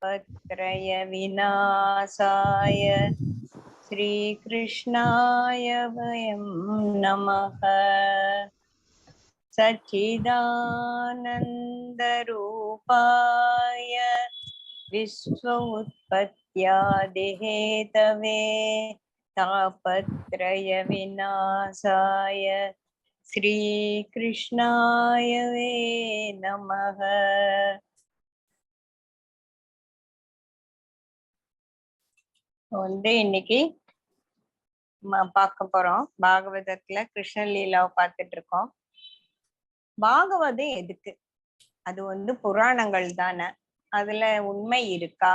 तापत्रय विनाशाय श्रीकृष्णाय वयं नमः। सच्चिदानन्दरूपाय विश्वोत्पत्त्यादिहेतवे तापत्रय विनाशाय श्रीकृष्णाय वे नमः। இன்னைக்கு பார்க்க போறோம். பாகவதத்துல கிருஷ்ண லீலாவை பார்த்துட்டு இருக்கோம். பாகவதம் எதுக்கு? அது புராணங்கள் தானே, அதுல உண்மை இருக்கா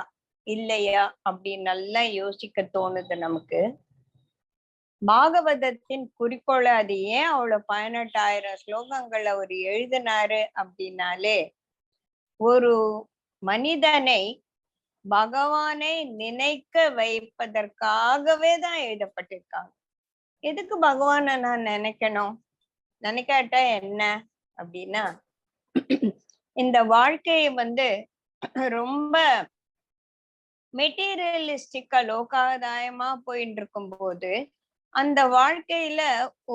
இல்லையா அப்படின்னு நல்லா யோசிக்க தோணுது நமக்கு. பாகவதத்தின் குறிக்கோள் அது ஏன் அவ்வளவு 18,000 ஸ்லோகங்கள் அவர் எழுதினாரு அப்படின்னாலே, ஒரு மனிதனை பகவானை நினைக்க வைப்பதற்காகவே தான் எழுதப்பட்டிருக்காங்க. எதுக்கு பகவானை நான் நினைக்கணும்? நினைக்காட்டா என்ன அப்படின்னா, இந்த வாழ்க்கையை ரொம்ப மெட்டீரியலிஸ்டிக்கா லோகாதாயமா போயிட்டு இருக்கும் போது, அந்த வாழ்க்கையில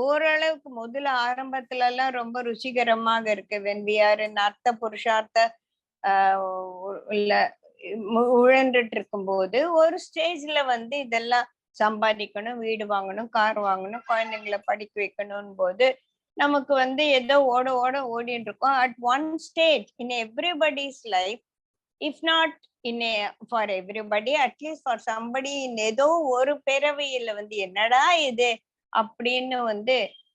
ஓரளவுக்கு முதல்ல ஆரம்பத்துல எல்லாம் ரொம்ப ருசிகரமாக இருக்கு. வெண்பியாரின் அர்த்த புருஷார்த்த இல்ல உழன்றுட்டு இருக்கும் போது, ஒரு ஸ்டேஜ்ல இதெல்லாம் சம்பாதிக்கணும், வீடு வாங்கணும், கார் வாங்கணும், குழந்தைங்களை படிக்க வைக்கணும் போது நமக்கு ஏதோ ஓட ஓட ஓடிட்டு இருக்கோம். At one stage in everybody's life, if not for everybody, at least for somebody இன் ஏதோ ஒரு பிறவியில என்னடா இது அப்படின்னு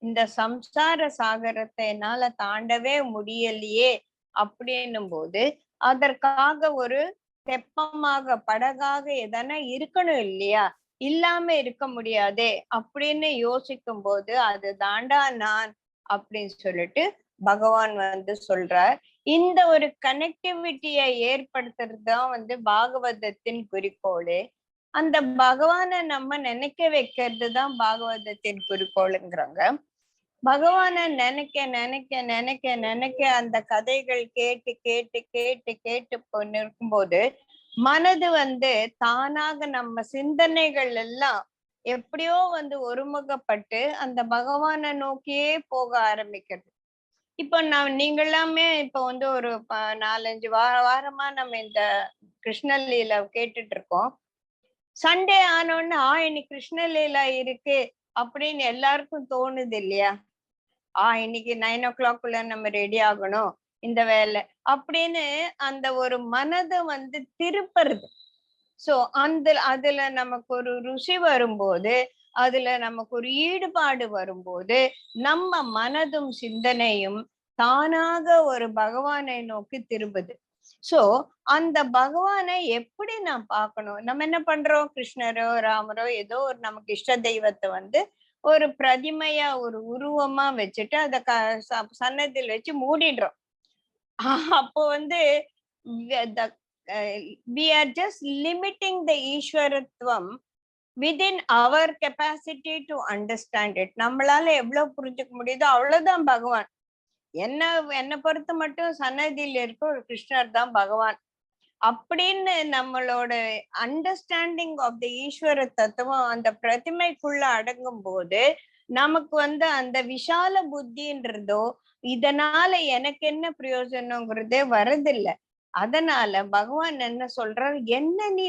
இந்த சம்சார சாகரத்தை என்னால தாண்டவே முடியலையே அப்படின்னும் போது, அதற்காக ஒரு தெப்பமாக படகாக எதனா இருக்கணும் இல்லையா? இல்லாம இருக்க முடியாதே அப்படின்னு யோசிக்கும் போது, அது தாண்டா நான் அப்படின்னு சொல்லிட்டு பகவான் சொல்றார். இந்த ஒரு கனெக்டிவிட்டியை ஏற்படுத்துறது தான் பாகவதத்தின் குறிக்கோளே. அந்த பகவானை நம்ம நினைக்க வைக்கிறது தான் பாகவதத்தின் குறிக்கோளுங்கிறாங்க. பகவானை நினைக்க நினைக்க நினைக்க நினைக்க அந்த கதைகள் கேட்டு கேட்டு கேட்டு கேட்டு இருக்கும்போது மனது தானாக நம்ம சிந்தனைகள் எல்லாம் எப்படியோ ஒருமுகப்பட்டு அந்த பகவானை நோக்கியே போக ஆரம்பிக்கிறது. இப்ப நீங்க எல்லாமே இப்ப ஒரு 4-5 வாரமா நம்ம இந்த கிருஷ்ணலீலா கேட்டுட்டு இருக்கோம். சண்டே ஆனோன்னு இன்னைக்கு கிருஷ்ணலீலா இருக்கு அப்படின்னு எல்லாருக்கும் தோணுது இல்லையா? இன்னைக்கு 9 o'clock நம்ம ரெடி ஆகணும் இந்த வேலை அப்படின்னு அந்த ஒரு மனதை திருப்புறது. சோ அதுல நமக்கு ஒரு ருசி வரும்போது, அதுல நமக்கு ஒரு ஈடுபாடு வரும்போது, நம்ம மனதும் சிந்தனையும் தானாக ஒரு பகவானை நோக்கி திரும்புது. சோ அந்த பகவானை எப்படி நான் பார்க்கணும்? நம்ம என்ன பண்றோம்? கிருஷ்ணரோ ராமரோ ஏதோ ஒரு நமக்கு இஷ்ட தெய்வத்தை ஒரு பிரதிமையா ஒரு உருவமா வச்சுட்டு அத சன்னதியில் வச்சு மூடிடுறோம். அப்போ we are just limiting the ஈஸ்வரத்துவம் within our capacity to understand it. நம்மளால எவ்வளவு புரிஞ்சுக்க முடியுதோ அவ்வளவுதான் பகவான். என்ன பொறுத்த மட்டும் சன்னதியில் இருக்க ஒரு கிருஷ்ணர் தான் பகவான் அப்படின்னு நம்மளோட அண்டர்ஸ்டாண்டிங் ஆஃப் த ஈஸ்வர தத்துவம் அந்த பிரதிமைக்குள்ள அடங்கும் போது நமக்கு அந்த விஷால புத்தின்றதோ இதனால எனக்கு என்ன பிரயோஜனங்கிறதே வரதில்லை. அதனால பகவான் என்ன சொல்றார்? என்ன நீ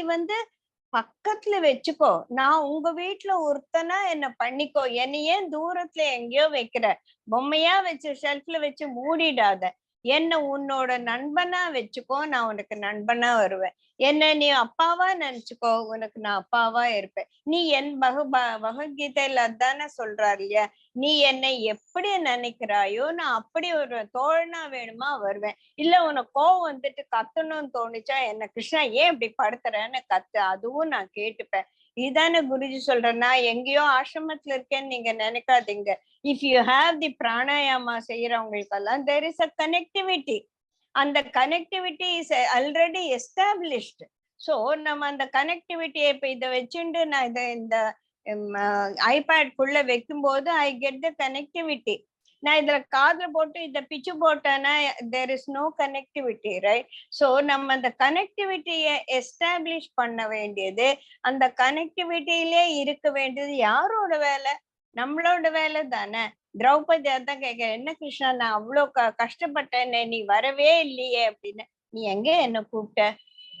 பக்கத்துல வச்சுக்கோ, நான் உங்க வீட்டுல ஒருத்தனா என்ன பண்ணிக்கோ, என்னை ஏன் தூரத்துல எங்கேயோ வைக்கிற? பொம்மையா வச்சு ஷெல்ஃப்ல வச்சு மூடிடாத. என்ன உன்னோட நண்பனா வச்சுக்கோ, நான் உனக்கு நண்பனா வருவேன். என்ன நீ அப்பாவா நினைச்சுக்கோ, உனக்கு நான் அப்பாவா இருப்பேன். நீ என் பகவத்கீதையில அதானே சொல்றாரு இல்லையா? நீ என்னை எப்படி நினைக்கிறாயோ நான் அப்படி ஒரு தோழனா வேணுமா வருவேன். இல்ல உனக்கு கோவம் கத்தணும்னு தோணுச்சா, என்ன கிருஷ்ணா ஏன் இப்படி படுத்துறேன்னு கத்து, அதுவும் நான் கேட்டுப்பேன். இதானே குருஜி சொல்றேன். நான் எங்கேயோ ஆசிரமத்துல இருக்கேன்னு நீங்க நினைக்காதீங்க. If you have the pranayama செய்யறவங்களுக்கெல்லாம் there is a connectivity. அந்த connectivity is already established. So நம்ம அந்த கனெக்டிவிட்டியை இப்ப இதை வச்சுட்டு நான் இந்த ஐபேட்குள்ள வைக்கும் போது ஐ கெட் த கனெக்டிவிட்டி. நான் இதுல காதுல போட்டு இத பிச்சு போட்டேன்னா there is no connectivity, right? So நம்ம அந்த கனெக்டிவிட்டியை எஸ்டாப்ளிஷ் பண்ண வேண்டியது, அந்த கனெக்டிவிட்டியிலே இருக்க வேண்டியது யாரோட வேலை? நம்மளோட வேலை தானே. திரௌபதி அதான் கேட்க, என்ன கிருஷ்ணா நான் அவ்வளவு கஷ்டப்பட்டேனே, நீ வரவே இல்லையே அப்படின்னு. நீ எங்க என்ன கூப்பிட்ட?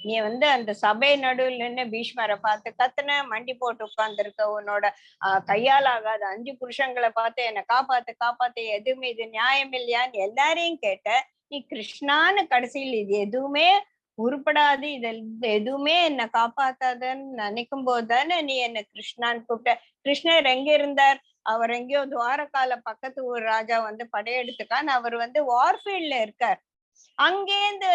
நீ அந்த சபை நடுவில் நின்று பீஷ்மரை பார்த்து கத்துன, மண்டி போட்டு உட்கார்ந்து இருக்க, உன்னோட கையால் ஆகாத 5 புருஷங்களை பார்த்து என்னை காப்பாத்து காப்பாத்து, எதுவுமே இது நியாயம் இல்லையான்னு எல்லாரையும் கேட்ட. நீ கிருஷ்ணான்னு கடைசியில் இது எதுவுமே உருப்படாது, இது எதுவுமே என்னை காப்பாத்தாதுன்னு நினைக்கும் போது தானே நீ என்ன கிருஷ்ணான்னு கூப்பிட்ட. கிருஷ்ணர் எங்க இருந்தார்? அவர் எங்கேயோ துவாரகால பக்கத்து ஊர் ராஜா படையெடுத்துக்கான்னு அவர் வார்ஃபீல்ட்ல இருக்கார். அங்கேருந்து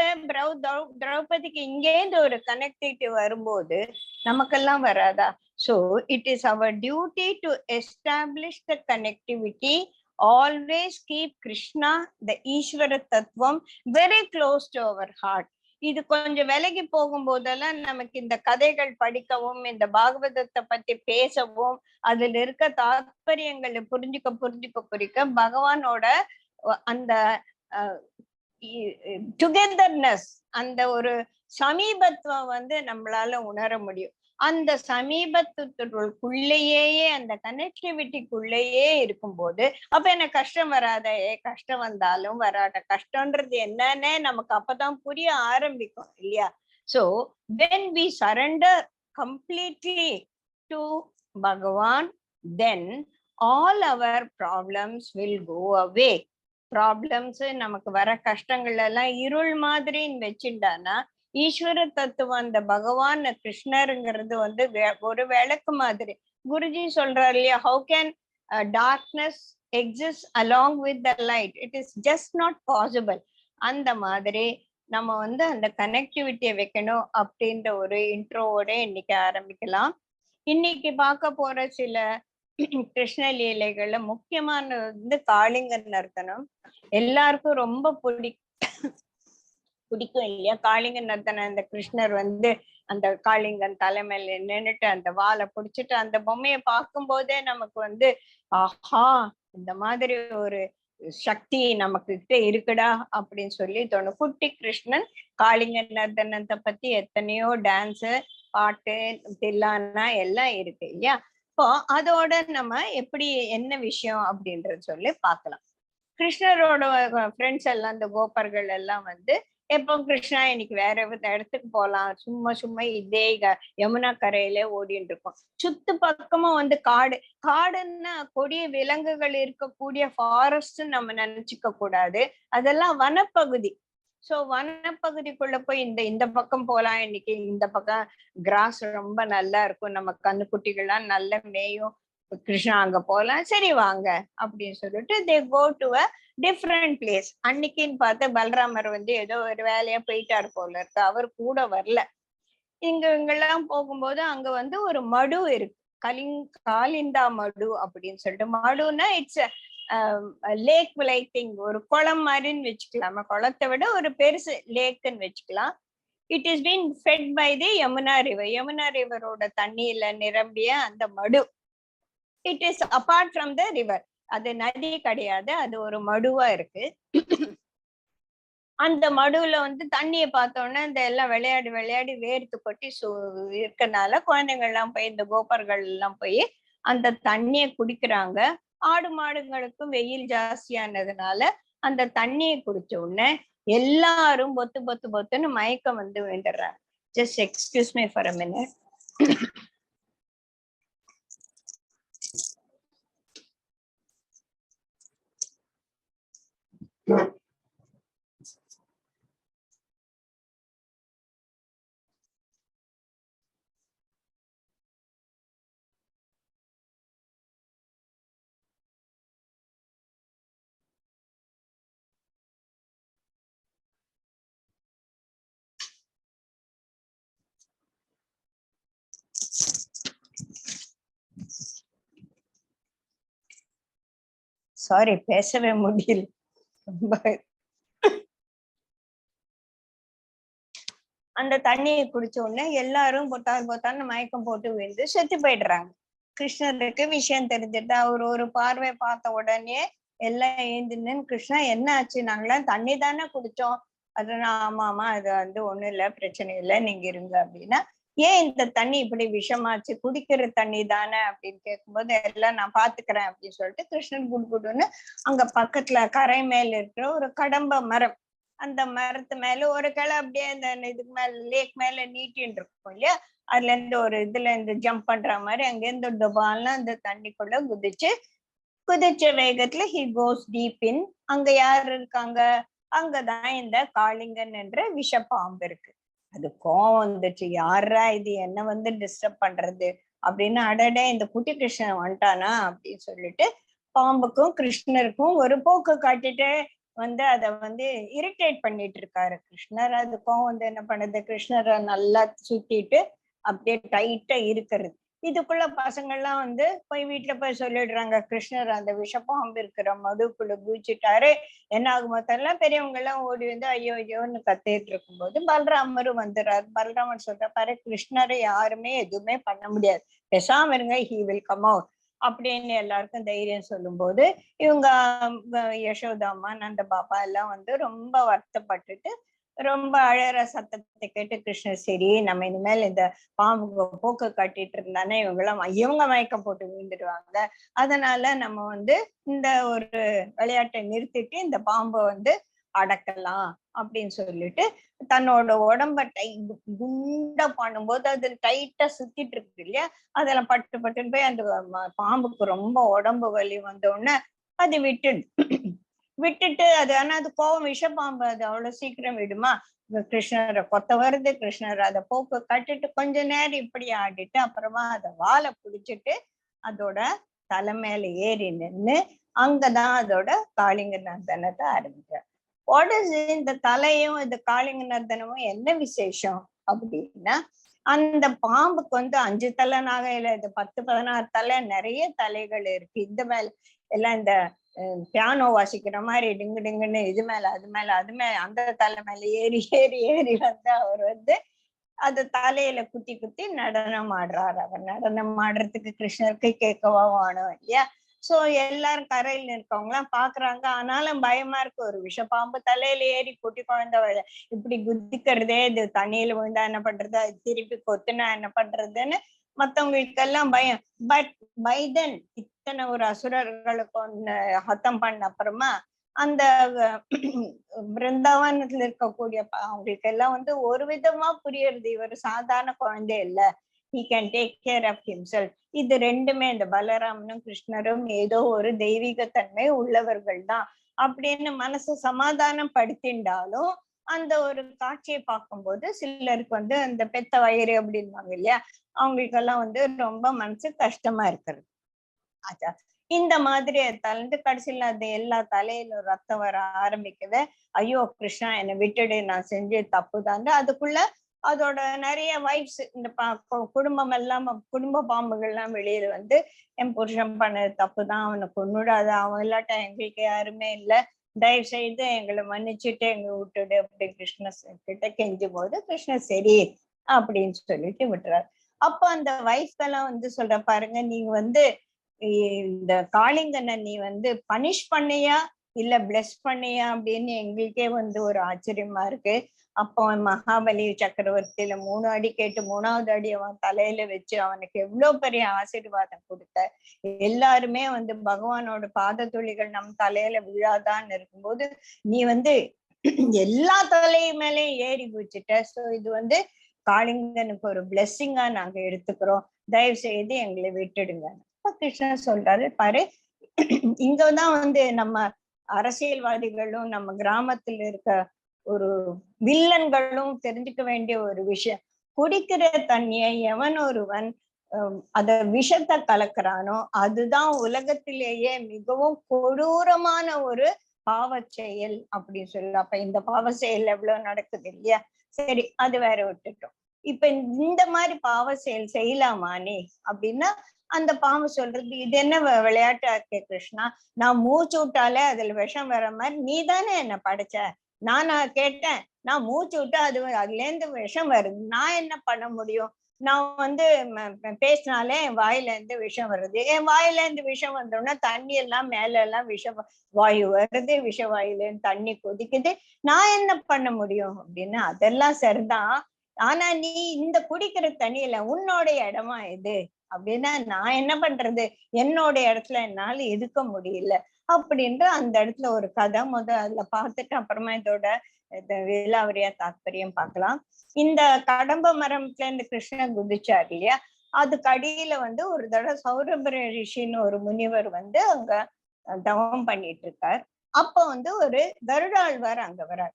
திரௌபதிக்கு இங்கேருந்து ஒரு கனெக்டிவிட்டி வரும்போது நமக்கெல்லாம் வராதா? So it is our duty to establish the connectivity. Always keep Krishna the Ishwara தத்துவம் very close to our heart. இது கொஞ்சம் விலகி போகும்போதெல்லாம் நமக்கு இந்த கதைகள் படிக்கவும், இந்த பாகவதத்தை பத்தி பேசவும், அதுல இருக்க தாத்பரியங்களை புரிஞ்சுக்க பகவானோட அந்த டுகெதர்னஸ், அந்த ஒரு சமீபத்துவம் நம்மளால உணர முடியும். அந்த சமீபத்துக்குள்ளேயே, அந்த கனெக்டிவிட்டிக்குள்ளேயே இருக்கும்போது அப்ப என்ன கஷ்டம் வராத? கஷ்டம் வந்தாலும் வராத, கஷ்டம்ன்றது என்னன்னே நமக்கு அப்பதான் புரிய ஆரம்பிக்கும் இல்லையா? So when we surrender completely to Bhagavan, then all our problems will go away. Problems, நமக்கு வர கஷ்டங்கள் எல்லாம் இருள் மாதிரின்னு வச்சுட்டானா, ஈஸ்வர தத்துவம் அந்த பகவான் கிருஷ்ணருங்கிறது ஒரு விளக்கு மாதிரி. குருஜி சொல்றாரு இல்லையா, how can darkness exist along with the light? It is just not possible. அந்த மாதிரி நம்ம அந்த கனெக்டிவிட்டியை வைக்கணும் அப்படின்ற ஒரு இன்ட்ரோவோட இன்னைக்கு ஆரம்பிக்கலாம். இன்னைக்கு பார்க்க போற சில கிருஷ்ண லீலைகள்ல முக்கியமானது காளிங்க நர்த்தனம். எல்லாருக்கும் ரொம்ப பிடிக்கும் இல்லையா காளிங்க நர்த்தனம். அந்த கிருஷ்ணர் அந்த காளிங்கன் தலைமையில நின்னுட்டு அந்த வாளை பிடிச்சிட்டு அந்த பொம்மையை பார்க்கும் போதே நமக்கு ஆஹா, இந்த மாதிரி ஒரு சக்தி நமக்கு கிட்ட இருக்குடா அப்படின்னு சொல்லி தோணும். குட்டி கிருஷ்ணன் காளிங்க நர்த்தனத்தை பத்தி எத்தனையோ டான்ஸ், பாட்டு, தில்லானா எல்லாம் இருக்கு இல்லையா? இப்போ அதோட நம்ம எப்படி என்ன விஷயம் அப்படின்றது சொல்லி பார்க்கலாம். கிருஷ்ணரோட ஃப்ரெண்ட்ஸ் எல்லாம், இந்த கோபர்கள் எல்லாம் எப்போ கிருஷ்ணா இன்னைக்கு வேற இடத்துக்கு போலாம், சும்மா இதே யமுனா கரையிலே ஓடிட்டு இருக்கோம். சுத்து பக்கமும் காடுன்னா கொடிய விலங்குகள் இருக்கக்கூடிய ஃபாரஸ்ட் நம்ம நினைச்சுக்க கூடாது. அதெல்லாம் வனப்பகுதி. சோ வனப்பகுதிக்குள்ள போய் இந்த பக்கம் போலாம், இன்னைக்கு இந்த பக்கம் கிராஸ் ரொம்ப நல்லா இருக்கும், நம்ம கண்ணுக்குட்டிகள்லாம் நல்ல மேயும், கிருஷ்ணா அங்க போலாம், சரி வாங்க அப்படின்னு சொல்லிட்டு they go to a different place. அன்னைக்குன்னு பார்த்து பலராமர் ஏதோ ஒரு வேலையா போயிட்டாரு போல இருக்கு, அவர் கூட வரல. இங்கெல்லாம் போகும்போது அங்க ஒரு மடு இருக்கு, காலிந்தா மடு அப்படின்னு சொல்லிட்டு. மடுன்னா இட்ஸ் லேக் லைட்டிங், ஒரு குளம் மாதிரின்னு வச்சுக்கலாம். குளத்தை விட ஒரு பெருசு லேக்குன்னு வச்சுக்கலாம். It is been fed by the Yamuna river. Yamuna ரிவரோட தண்ணியில நிரம்பிய அந்த மடு. It is apart from the river. அது நதி கிடையாது, அது ஒரு மடுவா இருக்கு. அந்த மடுவுல தண்ணியை பார்த்தோன்னா இந்த எல்லாம் விளையாடி வேர்த்து கொட்டி இருக்கனால குழந்தைகள் எல்லாம் போய், இந்த கோபர்கள் எல்லாம் போய் அந்த தண்ணியை குடிக்கிறாங்க. ஆடு மாடுங்களுக்கும் வெயில் ஜாஸ்தியானதுனால அந்த தண்ணியை குடிச்ச உடனே எல்லாரும் பொத்துன்னு மயக்கம் விழுந்துடுறாங்க. Just excuse me for a minute. Sorry, பேசவே முடியல. அந்த தண்ணியை குடிச்ச உடனே எல்லாரும் பொத்தான்னு மயக்கம் போட்டு விழுந்து செத்து போயிடுறாங்க. கிருஷ்ணருக்கு விஷயம் தெரிஞ்சுட்டு அவர் ஒரு பார்வை பார்த்த உடனே எல்லாம் ஏந்தின்னு கிருஷ்ணா என்ன ஆச்சு, நாங்களாம் தண்ணி தானே குடிச்சோம். அதெல்லாம் ஆமா அது வந்து ஒண்ணும் இல்ல, பிரச்சனை இல்லை, நீங்க இருங்க அப்படின்னா, ஏன் இந்த தண்ணி இப்படி விஷமாச்சு, குடிக்கிற தண்ணி தானே அப்படின்னு கேட்கும்போது, எல்லாம் நான் பாத்துக்கிறேன் அப்படின்னு சொல்லிட்டு கிருஷ்ணன் குடுன்னு அங்க பக்கத்துல கரை மேல இருக்கிற ஒரு கடம்ப மரம், அந்த மரத்து மேல ஒரு கிளை அப்படியே அந்த இதுக்கு மேல லேக் மேல நீட்டின்னு இருக்கும் இல்லையா, அதுல இருந்து ஒரு இதுல இருந்து ஜம்ப் பண்ற மாதிரி அங்கேருந்து டுபால்னு அந்த தண்ணிக்குள்ள குதிச்ச வேகத்துல ஹி கோஸ் டீப் இன். அங்க யாரு இருக்காங்க, அங்கதான் இந்த காளிங்கன் என்ற விஷ பாம்பு இருக்கு. அது கோவம் வந்துச்சு, யாரா இது என்ன வந்து டிஸ்டர்ப் பண்றது அப்படின்னு, அடடே இந்த குட்டி கிருஷ்ணன் வந்துட்டானா அப்படின்னு சொல்லிட்டு பாம்புக்கும் கிருஷ்ணருக்கும் ஒரு போக்கு காட்டிட்டு வந்து அத வந்து இரிட்டேட் பண்ணிட்டு இருக்காரு கிருஷ்ணர். அதுக்கும் வந்து என்ன பண்ணுது, கிருஷ்ணரை நல்லா சுத்திட்டு அப்படியே டைட்டா இருக்கிறது. இதுக்குள்ள பசங்கள்லாம் வந்து போய் வீட்டுல போய் சொல்லிடுறாங்க, கிருஷ்ணர் அந்த விஷப்பாம்பு இருக்கிற மதுக்குள்ள குதிச்சுட்டாரு, என்ன ஆகுமோ தெரியல. பெரியவங்க எல்லாம் ஓடி வந்து ஐயோ ஐயோன்னு கத்திட்டு இருக்கும்போது பலராமரும் வந்துடுறாரு. பலராமன் சொல்ற பாரு, கிருஷ்ணரை யாருமே எதுவுமே பண்ண முடியாது, பேசாம இருங்க, ஹி வில் கம் அவுட் அப்படின்னு எல்லாருக்கும் தைரியம் சொல்லும் போது இவங்க யசோதாமா நந்த பாப்பா எல்லாம் வந்து ரொம்ப வருத்தப்பட்டுட்டு ரொம்ப அழற சத்தத்தை கேட்டு கிருஷ்ணர் சரி நம்ம இனிமேல் இந்த பாம்பு போக்கு காட்டிட்டு இருந்தானே இவங்க மயக்கம் போட்டு விழுந்துடுவாங்க, அதனால நம்ம வந்து இந்த ஒரு விளையாட்டை நிறுத்திட்டு இந்த பாம்பை வந்து அடக்கலாம் அப்படின்னு சொல்லிட்டு தன்னோட உடம்ப குண்டா பண்ணும்போது அது டைட்டா சுத்திட்டு இருக்கு இல்லையா, அதெல்லாம் பட்டுன்னு போய் அந்த பாம்புக்கு ரொம்ப உடம்பு வலி வந்த உடனே அது விட்டுட்டு அது, ஆனா அது கோவம் விஷ பாம்பு, அது அவ்வளவு சீக்கிரம் விடுமா, கிருஷ்ணரை கொத்த வருது, கிருஷ்ணர் அதை போக்கு கட்டிட்டு கொஞ்ச நேரம் இப்படி ஆடிட்டு அப்புறமா அதை வாழை பிடிச்சிட்டு அதோட தலை மேல ஏறி நின்று அங்கதான் அதோட காளிங்க நர்தனத்தை ஆரம்பிச்சார். இந்த தலையும் இந்த காளிங்க நர்தனமும் என்ன விசேஷம் அப்படின்னா, அந்த பாம்புக்கு வந்து 5 தலை நாகையில இது 10-16 தலை, நிறைய தலைகள் இருக்கு. இந்த மேல எல்லாம் இந்த பியானோ வாசிக்கிற மாதிரி டிங்கு டிங்குன்னு இது மேல அது மேல அந்த தலை மேல ஏறி ஏறி ஏறி வந்து அவர் வந்து அது தலையில குத்தி நடனம் ஆடுறாரு. அவர் நடனம் ஆடுறதுக்கு கிருஷ்ணருக்கு கேட்கவா வேணும் இல்லையா. சோ எல்லாரும் கரையில் இருக்கவங்க எல்லாம் பாக்குறாங்க, ஆனாலும் பயமா இருக்கு, ஒரு விஷப்பாம்பு தலையில ஏறி குட்டி குழந்தை இப்படி குதிக்கிறதே, இது தண்ணியில விழுந்தா என்ன பண்றது, அது திருப்பி கொத்துனா என்ன பண்றதுன்னு மத்தவங்களுக்கு எல்லாம் பயம். பட் பை தென் இத்தனை ஒரு அசுரர்களுக்கு ஒண்ணு ஹத்தம் பண்ண அப்புறமா அந்த பிருந்தாவனத்துல இருக்கக்கூடிய அவங்களுக்கு எல்லாம் வந்து ஒரு விதமா புரியுறது, இவர் சாதாரண குழந்தை இல்ல, he can take care of himself. இது ரெண்டுமே இந்த பலராமனும் கிருஷ்ணரும் ஏதோ ஒரு தெய்வீக தன்மை உள்ளவர்கள் தான் அப்படின்னு மனசு சமாதானம் படுத்தின்றாலும் அந்த ஒரு காட்சியை பார்க்கும்போது சிலருக்கு வந்து அந்த பெத்த வயிறு அப்படின்வாங்க இல்லையா, அவங்களுக்கெல்லாம் வந்து ரொம்ப மனசு கஷ்டமா இருக்கிறது. ஆச்சா, இந்த மாதிரி தளர்ந்து கடைசியில அது எல்லா தலையிலும் ரத்தம் வர ஆரம்பிக்குது. ஐயோ கிருஷ்ணா என்னை விட்டுடு, நான் செஞ்ச தப்புதான். அதுக்குள்ள அதோட நிறைய வைஃப்ஸ் இந்த குடும்பம் எல்லாம் குடும்ப பாம்புகள் எல்லாம் வெளியில வந்து, என் புருஷன் பண்ணது தப்புதான், அவனை கொன்னுடாத, அவன் இல்லாட்ட எங்களுக்கு யாருமே இல்லை, தயவு செய்து எங்களை மன்னிச்சுட்டு எங்க விட்டுடு அப்படி கிருஷ்ண கிட்ட கெஞ்சும் போது கிருஷ்ணர் சரி அப்படின்னு சொல்லிட்டு விட்டுறாரு. அப்ப அந்த வைஃப் எல்லாம் வந்து சொல்ற பாருங்க, நீங்க வந்து இந்த காளிங்கனை நீ வந்து பனிஷ் பண்ணியா இல்ல பிளஸ் பண்ணியா அப்படின்னு எங்களுக்கே வந்து ஒரு ஆச்சரியமா இருக்கு. அப்போ மகாபலி சக்கரவர்த்தியில 3 அடி கேட்டு 3வது அடி அவன் தலையில வச்சு அவனுக்கு எவ்வளவு பெரிய ஆசீர்வாதம் கொடுத்த, எல்லாருமே வந்து பகவானோட பாத துளிகள் நம் தலையில விழாதான்னு இருக்கும்போது நீ வந்து எல்லா தலையை மேலேயும் ஏறி போச்சுட்ட. சோ இது வந்து காளிங்கனுக்கு ஒரு பிளெஸ்ஸிங்கா நாங்க எடுத்துக்கிறோம், தயவு செய்து எங்களை விட்டுடுங்க. கிருஷ்ணன் சொல்றாரு பாரு, இங்கதான் வந்து நம்ம அரசியல்வாதிகளும் நம்ம கிராமத்துல இருக்க ஒரு வில்லன்களும் தெரிஞ்சுக்க வேண்டிய ஒரு விஷயம், குடிக்கிற தண்ணியை எவன் ஒருவன் அத விஷத்தை கலக்குறானோ அதுதான் உலகத்திலேயே மிகவும் கொடூரமான ஒரு பாவ செயல் அப்படின்னு சொல்லலாம். அப்ப இந்த பாவ செயல் எவ்வளவு நடக்குது இல்லையா. சரி அது வேற விட்டுட்டோம். இப்ப இந்த மாதிரி பாவ செயல் செய்யலாமா நீ அப்படின்னா, அந்த பாம்பு சொல்றது இது என்ன விளையாட்டா இருக்கே கிருஷ்ணா, நான் மூச்சு விட்டாலே அதுல விஷம் வர மாதிரி நீ தானே என்ன படைச்ச, நானா கேட்டேன், நான் மூச்சு விட்டு அதுல இருந்து விஷம் வருது, நான் என்ன பண்ண முடியும்? நான் பேசினாலே என் வாயில இருந்து விஷம் வருது. என் வாயில இருந்து விஷம் வந்தோம்னா தண்ணி எல்லாம் மேல எல்லாம் வாயு வருது, விஷ வாயுல தண்ணி கொதிக்குது, நான் என்ன பண்ண முடியும் அப்படின்னு. அதெல்லாம் சரிதான். ஆனா நீ இந்த குடிக்கிற தண்ணியில உன்னோட இடமா இது அப்படின்னா நான் என்ன பண்றது? என்னோட இடத்துல என்னால இருக்க முடியல அப்படின்ற அந்த இடத்துல ஒரு கதை அதுல பார்த்துட்டு அப்புறமா இதோட விலாவரியா தாத்பரியம் பார்க்கலாம். இந்த கடம்ப மரத்துல இருந்து கிருஷ்ணன் குதிச்சார் இல்லையா, அதுக்கு அடியில ஒரு தடவை சௌரப ரிஷின்னு ஒரு முனிவர் அங்க தவம் பண்ணிட்டு இருக்கார். அப்ப ஒரு கருடாழ்வார் அங்க வரார்.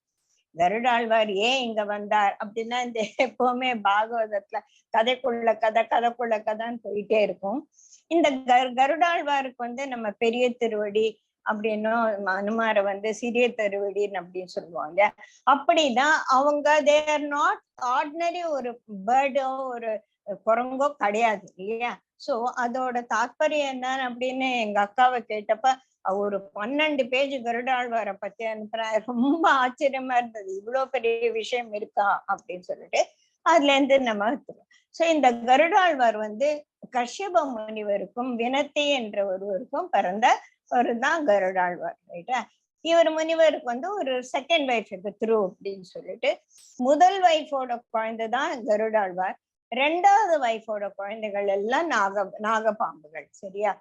கருடாழ்வார் ஏன் இங்க வந்தார் அப்படின்னா, இந்த எப்பவுமே பாகவதத்துல கதைக்குள்ள கதை கதைக்குள்ள கதைன்னு போயிட்டே இருக்கும். இந்த கருடாழ்வாருக்கு நம்ம பெரிய திருவடி அப்படின்னும் அனுமார சிறிய திருவடின்னு அப்படின்னு சொல்லுவாங்க. அப்படிதான் அவங்க தேர் நாட் ஆர்டினரி ஒரு பேர்டோ ஒரு குரங்கோ கிடையாது இல்லையா. சோ அதோட தாற்பயம் என்ன அப்படின்னு எங்க அக்காவை கேட்டப்ப ஒரு 12 பேஜ் கருடாழ்வாரை பத்தி அனுப்புறேன். ரொம்ப ஆச்சரியமா இருந்தது, இவ்வளவு பெரிய விஷயம் இருக்கா அப்படின்னு சொல்லிட்டு. அதுல இருந்து நம்ம சோ இந்த கருடாழ்வார் கஷ்யப முனிவருக்கும் வினத்தி என்ற ஒருவருக்கும் பிறந்த தான் கருடாழ்வார். ரைட்டா. இவர் முனிவருக்கு ஒரு செகண்ட் வைஃப் த்ரூ அப்படின்னு சொல்லிட்டு, முதல் வைஃபோட குழந்தைதான் கருடாழ்வார். ரெண்டாவது வைஃபோட குழந்தைகள் எல்லாம் நாகப்பாம்புகள். சரியா.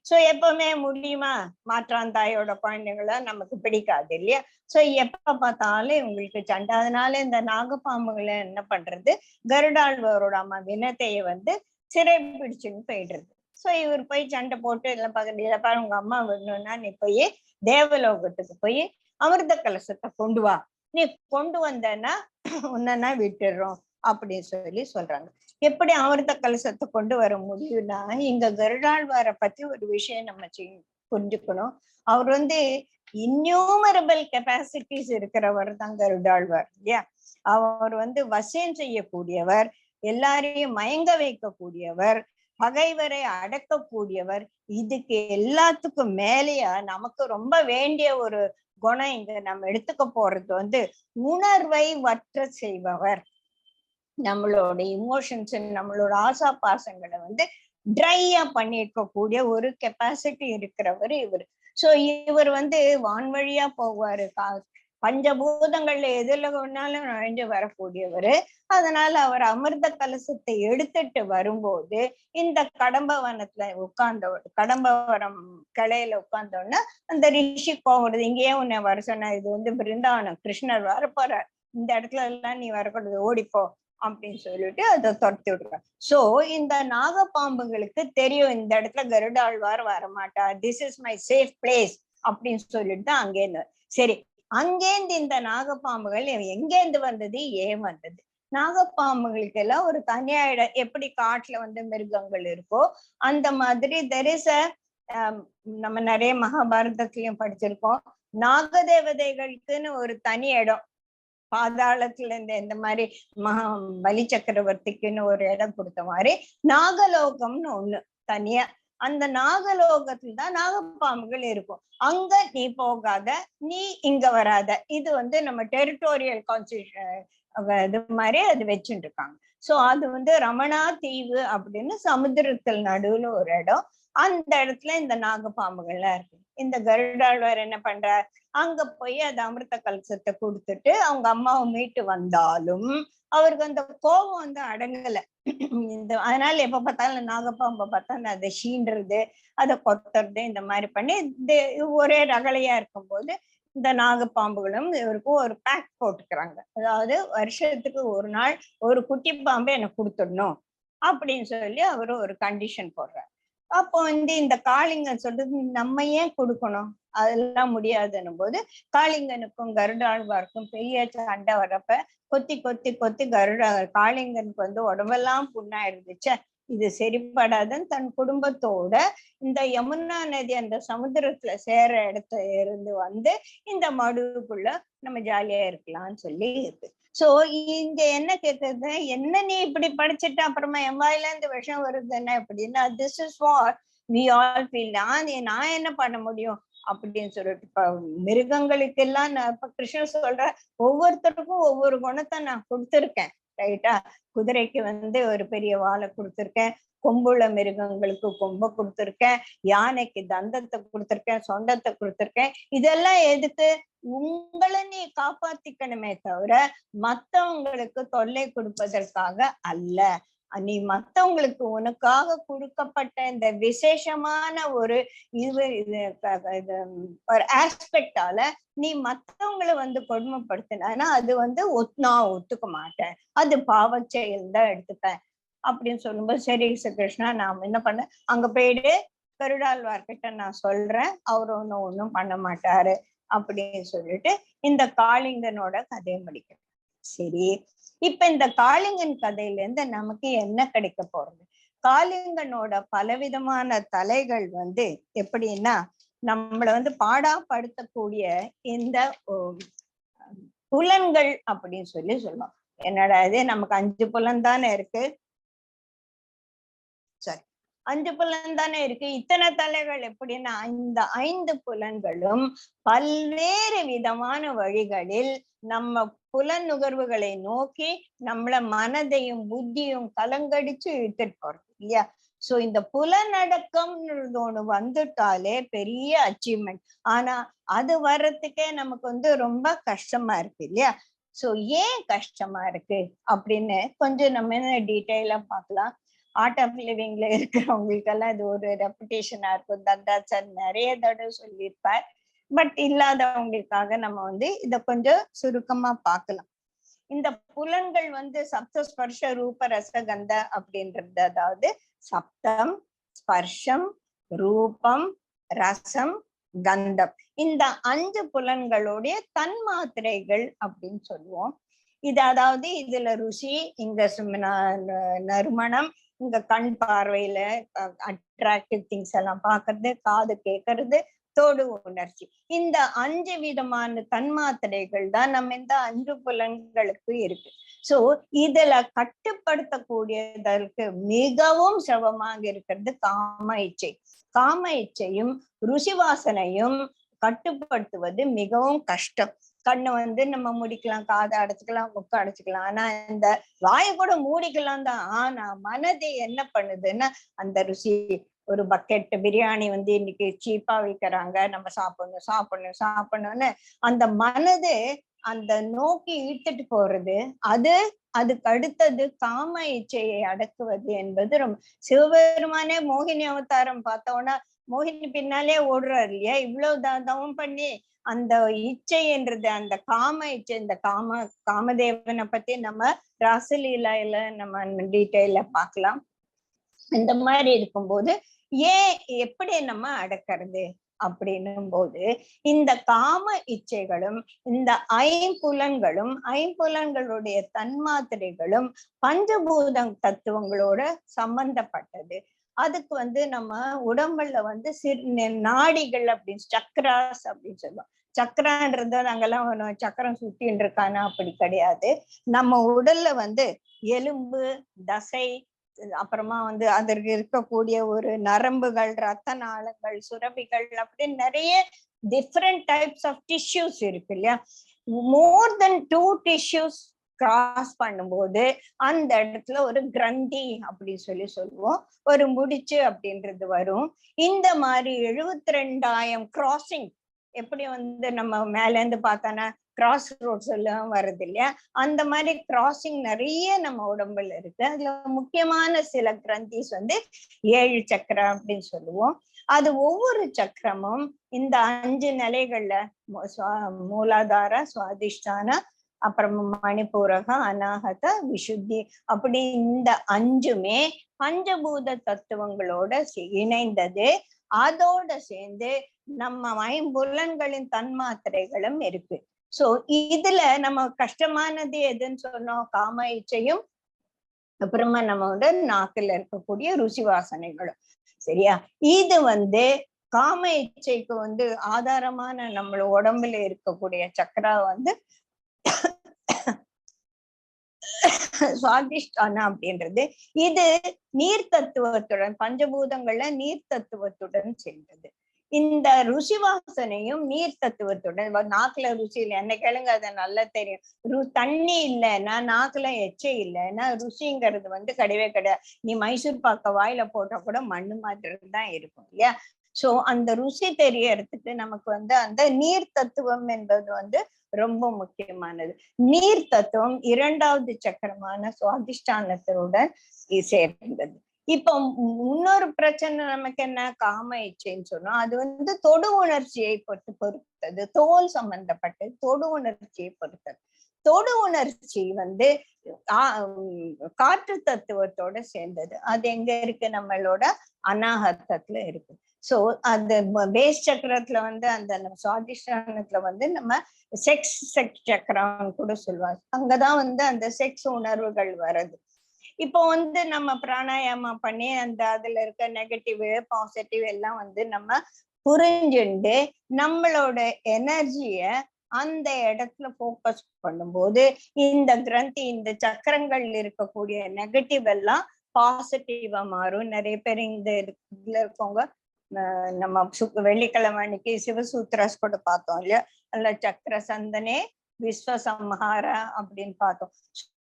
சோ எப்பவுமே முடியுமா, மாற்றாந்தாயோட குழந்தைங்கள நமக்கு பிடிக்காது இல்லையா. சோ எப்ப பார்த்தாலும் இவங்களுக்கு சண்டை. அதனால இந்த நாகப்பாம்புகளை என்ன பண்றது, கருடாழ்வாரோட அம்மா வினத்தைய சிறை பிடிச்சுன்னு போயிடுறது. சோ இவர் போய் சண்டை போட்டு எல்லாம் பக்கத்துல பாரு, உங்க அம்மா வேணும்னா நீ போய் தேவலோகத்துக்கு போய் அமிர்த கலசத்தை கொண்டு வா, நீ கொண்டு வந்தன்னா உன்னா விட்டுடுறோம் அப்படின்னு சொல்றாங்க. எப்படி அமிர்த கலசத்தை கொண்டு வர முடியும்னா, இங்க கருடாழ்வாரை பத்தி ஒரு விஷயம் நம்ம புரிஞ்சுக்கணும். அவர் இன்யூமரபிள் கெப்பாசிட்டிஸ் இருக்கிறவர் தான் கருடாழ்வார் இல்லையா. அவர் வசியம் செய்யக்கூடியவர், எல்லாரையும் மயங்க வைக்கக்கூடியவர், பகைவரை அடக்கக்கூடியவர். இதுக்கு எல்லாத்துக்கும் மேலேயா நமக்கு ரொம்ப வேண்டிய ஒரு குணம் இங்க நம்ம எடுத்துக்க போறது உணர்வை வற்ற செய்பவர். நம்மளோட இமோஷன்ஸ், நம்மளோட ஆசா பாசங்களை ட்ரையா பண்ணிருக்கக்கூடிய ஒரு கெப்பாசிட்டி இருக்கிறவர் இவர். சோ இவர் வான்வழியா போவாரு, பஞ்சபூதங்கள்ல எதுல வேணாலும் நுழைஞ்சு வரக்கூடியவர். அதனால அவர் அமிர்த கலசத்தை எடுத்துட்டு வரும்போது இந்த கடம்பவனத்துல கடம்பவரம் கிளையில உட்கார்ந்தோன்னா அந்த ரிஷி போகிறது, இங்கேயே உன்னை வர சொன்ன, இது பிருந்தாவனம், கிருஷ்ணர் வரப்போறார், இந்த இடத்துல எல்லாம் நீ வரக்கூடாது, ஓடிப்போ அப்படின்னு சொல்லிட்டு அதை துரத்தி விடுறார். சோ இந்த நாகப்பாம்புகளுக்கு தெரியும் இந்த இடத்துல கருடாழ்வார் வரமாட்டார், this is my safe place அப்படின்னு சொல்லிட்டு தான் அங்கேருந்து. சரி, அங்கேந்து இந்த நாகப்பாம்புகள் எங்கேந்து வந்தது, ஏன் வந்தது? நாகப்பாம்புகளுக்கு எல்லாம் ஒரு தனியா இடம், எப்படி காட்டுல மிருகங்கள் இருக்கோ அந்த மாதிரி தெரிச நம்ம நிறைய மகாபாரதத்திலயும் படிச்சிருக்கோம். நாகதேவதைகளுக்குன்னு ஒரு தனி இடம், பாதாளத்துல இந்த மாதிரி பலி சக்கரவர்த்திக்குன்னு ஒரு இடம் கொடுத்த மாதிரி நாகலோகம்னு ஒண்ணு தனியா. அந்த நாகலோகத்துல தான் நாகப்பாம்புகள் இருக்கும். அங்க நீ போகாத, நீ இங்க வராத. இது நம்ம டெரிட்டோரியல் கான்ஸ்டிடியூஷன் இது மாதிரி அது வச்சுட்டு இருக்காங்க. சோ அது ரமணா தீவு அப்படின்னு சமுத்திரத்தில் நடுவுல ஒரு இடம். அந்த இடத்துல இந்த நாகப்பாம்புகள்லாம் இருக்கு. இந்த கருடாழ்வார் என்ன பண்றார், அங்க போய் அது அமிர்த கலசத்தை கொடுத்துட்டு அவங்க அம்மாவை மீட்டு வந்தாலும் அவருக்கு அந்த கோபம் அடங்கல. அதனால எப்ப பார்த்தாலும் நாகப்பாம்பை பார்த்தா அதை சீன்றது, அதை கொத்துறது, இந்த மாதிரி பண்ணி ஒரே ரகலையா இருக்கும்போது இந்த நாகப்பாம்புகளும் இவருக்கும் ஒரு பேக் போட்டுக்கிறாங்க. அதாவது வருஷத்துக்கு ஒரு நாள் ஒரு குட்டி பாம்பை எனக்கு கொடுத்துடணும் அப்படின்னு சொல்லி அவரு ஒரு கண்டிஷன் போடுறாரு. அப்போ இந்த காளிங்கன் சொல்றது, நம்ம ஏன் கொடுக்கணும், அதெல்லாம் முடியாதுன்னும் போது காளிங்கனுக்கும் கருடாழ்வாருக்கும் பெரிய சண்டை வரப்ப கொத்தி கொத்தி கொத்தி காளிங்கனுக்கு உடம்பெல்லாம் புண்ணா இருந்துச்சு. இது சரிப்படாதுன்னு தன் குடும்பத்தோட இந்த யமுனா நதி அந்த சமுத்திரத்துல சேர இடத்துல இருந்து இந்த மடுவுக்குள்ள நம்ம ஜாலியா இருக்கலாம்னு சொல்லி இருக்கு. சோ இங்க என்ன கேக்குறது, என்ன நீ இப்படி படிச்சுட்டு அப்புறமா என் வாயில இந்த விஷம் வருது என்ன அப்படின்னா, this is what we all feel. நான் என்ன பண்ண முடியும் அப்படின்னு சொல்லிட்டு இப்ப மிருகங்களுக்கு எல்லாம் நான் இப்ப கிருஷ்ணன் சொல்ற ஒவ்வொருத்தருக்கும் ஒவ்வொரு குணத்தை நான் கொடுத்திருக்கேன், ரைட்டா? குதிரைக்கு வந்து ஒரு பெரிய வாழை கொடுத்திருக்கேன், கொம்புள்ள மிருகங்களுக்கு கொம்ப கொடுத்திருக்கேன், யானைக்கு தந்தத்தை கொடுத்திருக்கேன், சொந்தத்தை கொடுத்திருக்கேன். இதெல்லாம் எதுக்கு? உங்களை நீ காப்பாத்திக்கணுமே தவிர மத்தவங்களுக்கு தொல்லை கொடுப்பதற்காக அல்ல. நீ மத்தவங்களுக்கு உனக்காக கொடுக்கப்பட்ட இந்த விசேஷமான ஒரு இது ஒரு ஆஸ்பெக்டால நீ மத்தவங்களை வந்து கொடுமைப்படுத்தினா அது வந்து நான் ஒத்துக்க மாட்டேன், அது பாவ செயல் தான் எடுத்துப்பேன் அப்படின்னு சொல்லும்போது, சரி கிருஷ்ணா நான் என்ன பண்ண, அங்க போயிட்டு கருடாழ்வார்கிட்ட நான் சொல்றேன், அவரு ஒன்னும் பண்ண மாட்டாரு அப்படின்னு சொல்லிட்டு இந்த காளிங்கனோட கதையை முடிக்கிறேன். சரி, இப்ப இந்த காளிங்கன் கதையில இருந்து நமக்கு என்ன கிடைக்க போறது? காளிங்கனோட பலவிதமான தலைகள் வந்து எப்படின்னா நம்மள வந்து பாடாப்படுத்தக்கூடிய இந்த புலன்கள் அப்படின்னு சொல்லுவோம். என்னடா இது, நமக்கு 5 புலன் தானே இருக்கு, சரி 5 புலன் தானே இருக்கு, இத்தனை தலைகள் எப்படின்னா இந்த 5 புலன்களும் பல்வேறு விதமான வழிகளில் நம்ம புலன் நுகர்வுகளை நோக்கி நம்மள மனதையும் புத்தியும் கலங்கடிச்சு இழுத்துட்டு போறது இல்லையா? சோ இந்த புலனடக்கம் ஒண்ணு வந்துட்டாலே பெரிய அச்சீவ்மெண்ட். ஆனா அது வர்றதுக்கே நமக்கு வந்து ரொம்ப கஷ்டமா இருக்கு இல்லையா? சோ ஏன் கஷ்டமா இருக்கு அப்படின்னு கொஞ்சம் நம்ம டீட்டெயிலா பார்க்கலாம். ஆர்ட் ஆஃப் லிவிங்ல இருக்கிறவங்களுக்கு எல்லாம் இது ஒரு ரெப்புடேஷனா இருக்கும், தந்தாச்சார் நிறைய தடவை சொல்லியிருப்பார். பட் இல்லாதவங்களுக்காக நம்ம வந்து இத கொஞ்சம் சுருக்கமா பார்க்கலாம். இந்த புலன்கள் வந்து சப்த ஸ்பர்ஷ ரூப ரசகந்த அப்படின்றது, அதாவது சப்தம், ஸ்பர்ஷம், ரூபம், ரசம், கந்தம், இந்த 5 புலன்களுடைய தன்மாத்திரைகள் அப்படின்னு சொல்லுவோம். இது அதாவது இதுல ருசி, இங்க நறுமணம், இங்க கண் பார்வையில அட்ராக்டிவ் திங்ஸ் எல்லாம் பாக்குறது, காது கேட்கறது, தோடு உணர்ச்சி, இந்த 5 விதமான தன்மாத்திரைகள் தான் நம்ம இந்த 5 புலன்களுக்கு இருக்கு. சோ இதுல கட்டுப்படுத்தக்கூடியதற்கு மிகவும் சிரமமாக இருக்கிறது காம இச்சை. காம இச்சையும் ருசி வாசனையும் கட்டுப்படுத்துவது மிகவும் கஷ்டம். கண்ணை வந்து நம்ம மூடிக்கலாம், காதை அடைச்சுக்கலாம், முக்க அடைச்சுக்கலாம், ஆனா இந்த வாயை கூட மூடிக்கலாம் தான். ஆனா மனதை என்ன பண்ணுதுன்னா அந்த ருசி, ஒரு பக்கெட் பிரியாணி வந்து இன்னைக்கு சீப்பா விற்கிறாங்க, நம்ம சாப்பிடணும் சாப்பிடணும் சாப்பிடணும்னு அந்த மனது அந்த நோக்கி இழுத்துட்டு போறது. அதுக்கு அடுத்தது காம இச்சையை அடக்குவது என்பது ரொம்ப, சிவபெருமானே மோகினி அவதாரம் பார்த்தோம்னா மோகினி பின்னாலே ஓடுறாரு இல்லையா? இவ்வளவு தவம் பண்ணி அந்த இச்சை என்றது, அந்த காம இச்சை, இந்த காமதேவனை பத்தி நம்ம ராசலீலையில நம்ம டீட்டெயில பார்க்கலாம். இந்த மாதிரி இருக்கும்போது ஏன் எப்படி நம்ம அடக்கிறது அப்படின்னும் போது, இந்த காம இச்சைகளும் இந்த ஐம்புலன்களுடைய தன்மாத்திரைகளும் பஞ்சபூத தத்துவங்களோட சம்பந்தப்பட்டது. அதுக்கு வந்து நம்ம உடம்புல வந்து நாடிகள் அப்படின்னு, சக்கராஸ் அப்படின்னு சொல்லுவோம். சக்கரான்றது நாங்கெல்லாம் சக்கரம் சுத்தின்னு இருக்கானா, அப்படி கிடையாது. நம்ம உடல்ல வந்து எலும்பு, தசை, அப்புறமா வந்து அதற்கு இருக்கக்கூடிய ஒரு நரம்புகள், ரத்த நாளங்கள், சுரபிகள், அப்படின்னு நிறைய டிஃப்ரெண்ட் டைப்ஸ் ஆஃப் டிஷ்யூஸ் இருக்கு இல்லையா? மோர் தென் 2 டிஷ்யூஸ் கிராஸ் பண்ணும்போது அந்த இடத்துல ஒரு கிரந்தி அப்படின்னு சொல்லுவோம், ஒரு முடிச்சு அப்படின்றது வரும். இந்த மாதிரி 72,000 கிராசிங், எப்படி வந்து நம்ம மேல இருந்து பார்த்தானா கிராஸ் ரோட்ஸ் எல்லாம் வருது இல்லையா? அந்த மாதிரி கிராசிங் நிறைய நம்ம உடம்புல இருக்கு. அதுல முக்கியமான சில கிரந்திஸ் வந்து 7 சக்கரம் அப்படின்னு சொல்லுவோம். அது ஒவ்வொரு சக்கரமும் இந்த 5 நிலைகள்ல மூலாதார, சுவாதிஷ்டான, அப்புறம் மணிப்பூரக, அநாகத, விசுத்தி, அப்படி இந்த 5மே பஞ்சபூத தத்துவங்களோட இணைந்தது. அதோட சேர்ந்து நம்ம ஐம்புலன்களின் தன்மாத்திரைகளும் இருக்கு. சோ இதுல நம்ம கஷ்டமானது எதுன்னு சொன்னோம்? காம இச்சையும், அப்புறமா நம்ம வந்து நாக்குல இருக்கக்கூடிய ருசி வாசனைகளும். சரியா? இது வந்து காம இச்சைக்கு வந்து ஆதாரமான நம்மள உடம்புல இருக்கக்கூடிய சக்கரா வந்து சுவாதிஷ்டானா அப்படின்றது. இது நீர் தத்துவத்துடன், பஞ்சபூதங்கள்ல நீர் தத்துவத்துடன் சேர்ந்தது. இந்த ருசி வாசனையும் நீர் தத்துவத்துடன் நாக்குல ருசி இல்லை. என்ன கேளுங்க, அதை நல்லா தெரியும். தண்ணி இல்லைன்னா நாக்குல எச்சை இல்லைன்னா ருசிங்கிறது கிடையவே கிடையாது. நீ மைசூர் பாக்க வாயில போட்டா கூட மண்ணு மாதிரி தான் இருக்கும் இல்லையா? சோ அந்த ருசி தெரியறதுக்கு நமக்கு அந்த நீர் தத்துவம் என்பது ரொம்ப முக்கியமானது. நீர் தத்துவம் இரண்டாவது சக்கரமான சுவாதிஷ்டானத்துடன் சேர்ந்தது. இப்போ இன்னொரு பிரச்சனை நமக்கு என்ன, காம இச்சைன்னு சொன்னோம். அது தொடு உணர்ச்சியை பொறுத்தது, தோல் சம்பந்தப்பட்டு தொடு உணர்ச்சியை பொறுத்தது. தொடு உணர்ச்சி காற்று தத்துவத்தோட சேர்ந்தது. அது எங்க இருக்கு, நம்மளோட அநாகத்தத்துல இருக்கு. சோ அந்த பேஸ் சக்கரத்துல அந்த சுவாதிஷ்டானத்துல நம்ம செக்ஸ் சக்கரம் கூட சொல்லுவாங்க. அங்கதான் அந்த செக்ஸ் உணர்வுகள் வருது. இப்போ நம்ம பிராணாயாமம் பண்ணி அதுல இருக்க நெகட்டிவ் பாசிட்டிவ் எல்லாம் நம்ம புரிஞ்சுண்டு நம்மளோட எனர்ஜிய அந்த இடத்துல போக்கஸ் பண்ணும்போது இந்த கிரந்தி, இந்த சக்கரங்கள் இருக்கக்கூடிய நெகட்டிவ் எல்லாம் பாசிட்டிவா மாறும். நிறைய பேர் இந்த இதுல இருக்கவங்க நம்ம வெள்ளிக்கிழமை அன்னைக்கு சிவசூத்ராஸ் கூட பார்த்தோம் இல்லையா? அல்ல சக்கர சந்தனே விஸ்வசம்ஹார அப்படின்னு பார்த்தோம்.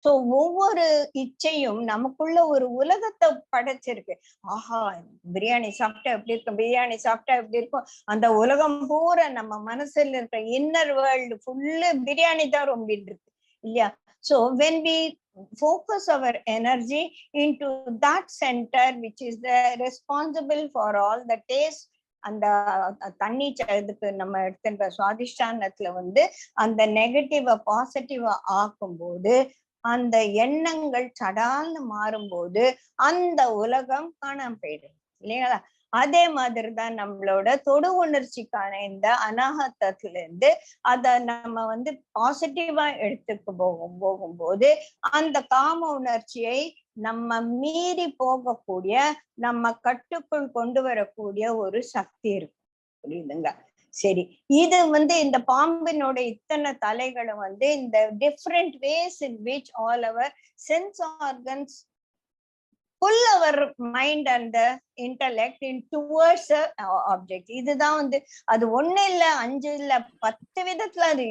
சோ ஒவ்வொரு இச்சையும் நமக்குள்ள ஒரு உலகத்தை படைச்சிருக்கு. ஆஹா, பிரியாணி சாப்பிட்டா எப்படி இருக்கும், பிரியாணி சாப்பிட்டா எப்படி இருக்கும், அந்த உலகம் பூரா நம்ம மனசுல இருக்க இன்னர் வேர்ல்டு ஃபுல்லு பிரியாணி தான் ரொம்பிட்டு இருக்கு இல்லையா? So when we focus our energy into that center which is the responsible for all the taste, அந்த தண்ணி இதுக்கு நம்ம எடுத்துன்ற சுவாதிஷ்டானத்துல அந்த நெகட்டிவ பாசிட்டிவா ஆக்கும் போது அந்த எண்ணங்கள் சடால்னு மாறும்போது அந்த உலகம் காணாம போயிடுது இல்லைங்களா? அதே மாதிரிதான் நம்மளோட தொடு உணர்ச்சிக்கான இந்த அநாகத்துல இருந்து அத நம்ம பாசிட்டிவா எடுத்துக்கு போகும்போது அந்த காம உணர்ச்சியை நம்ம மீறி போகக்கூடிய, நம்ம கட்டுக்குள் கொண்டு வரக்கூடிய ஒரு சக்தி இருக்கு. புரியுதுங்க? சரி, இது இந்த பாம்பினோட இத்தனை தலைகளும் இந்த different ways in which all our sense organs pull our mind and the intellect in towards a object. இதுதான் அது ஒண்ணு இல்ல, 5 இல்ல, 10 விதத்துல அது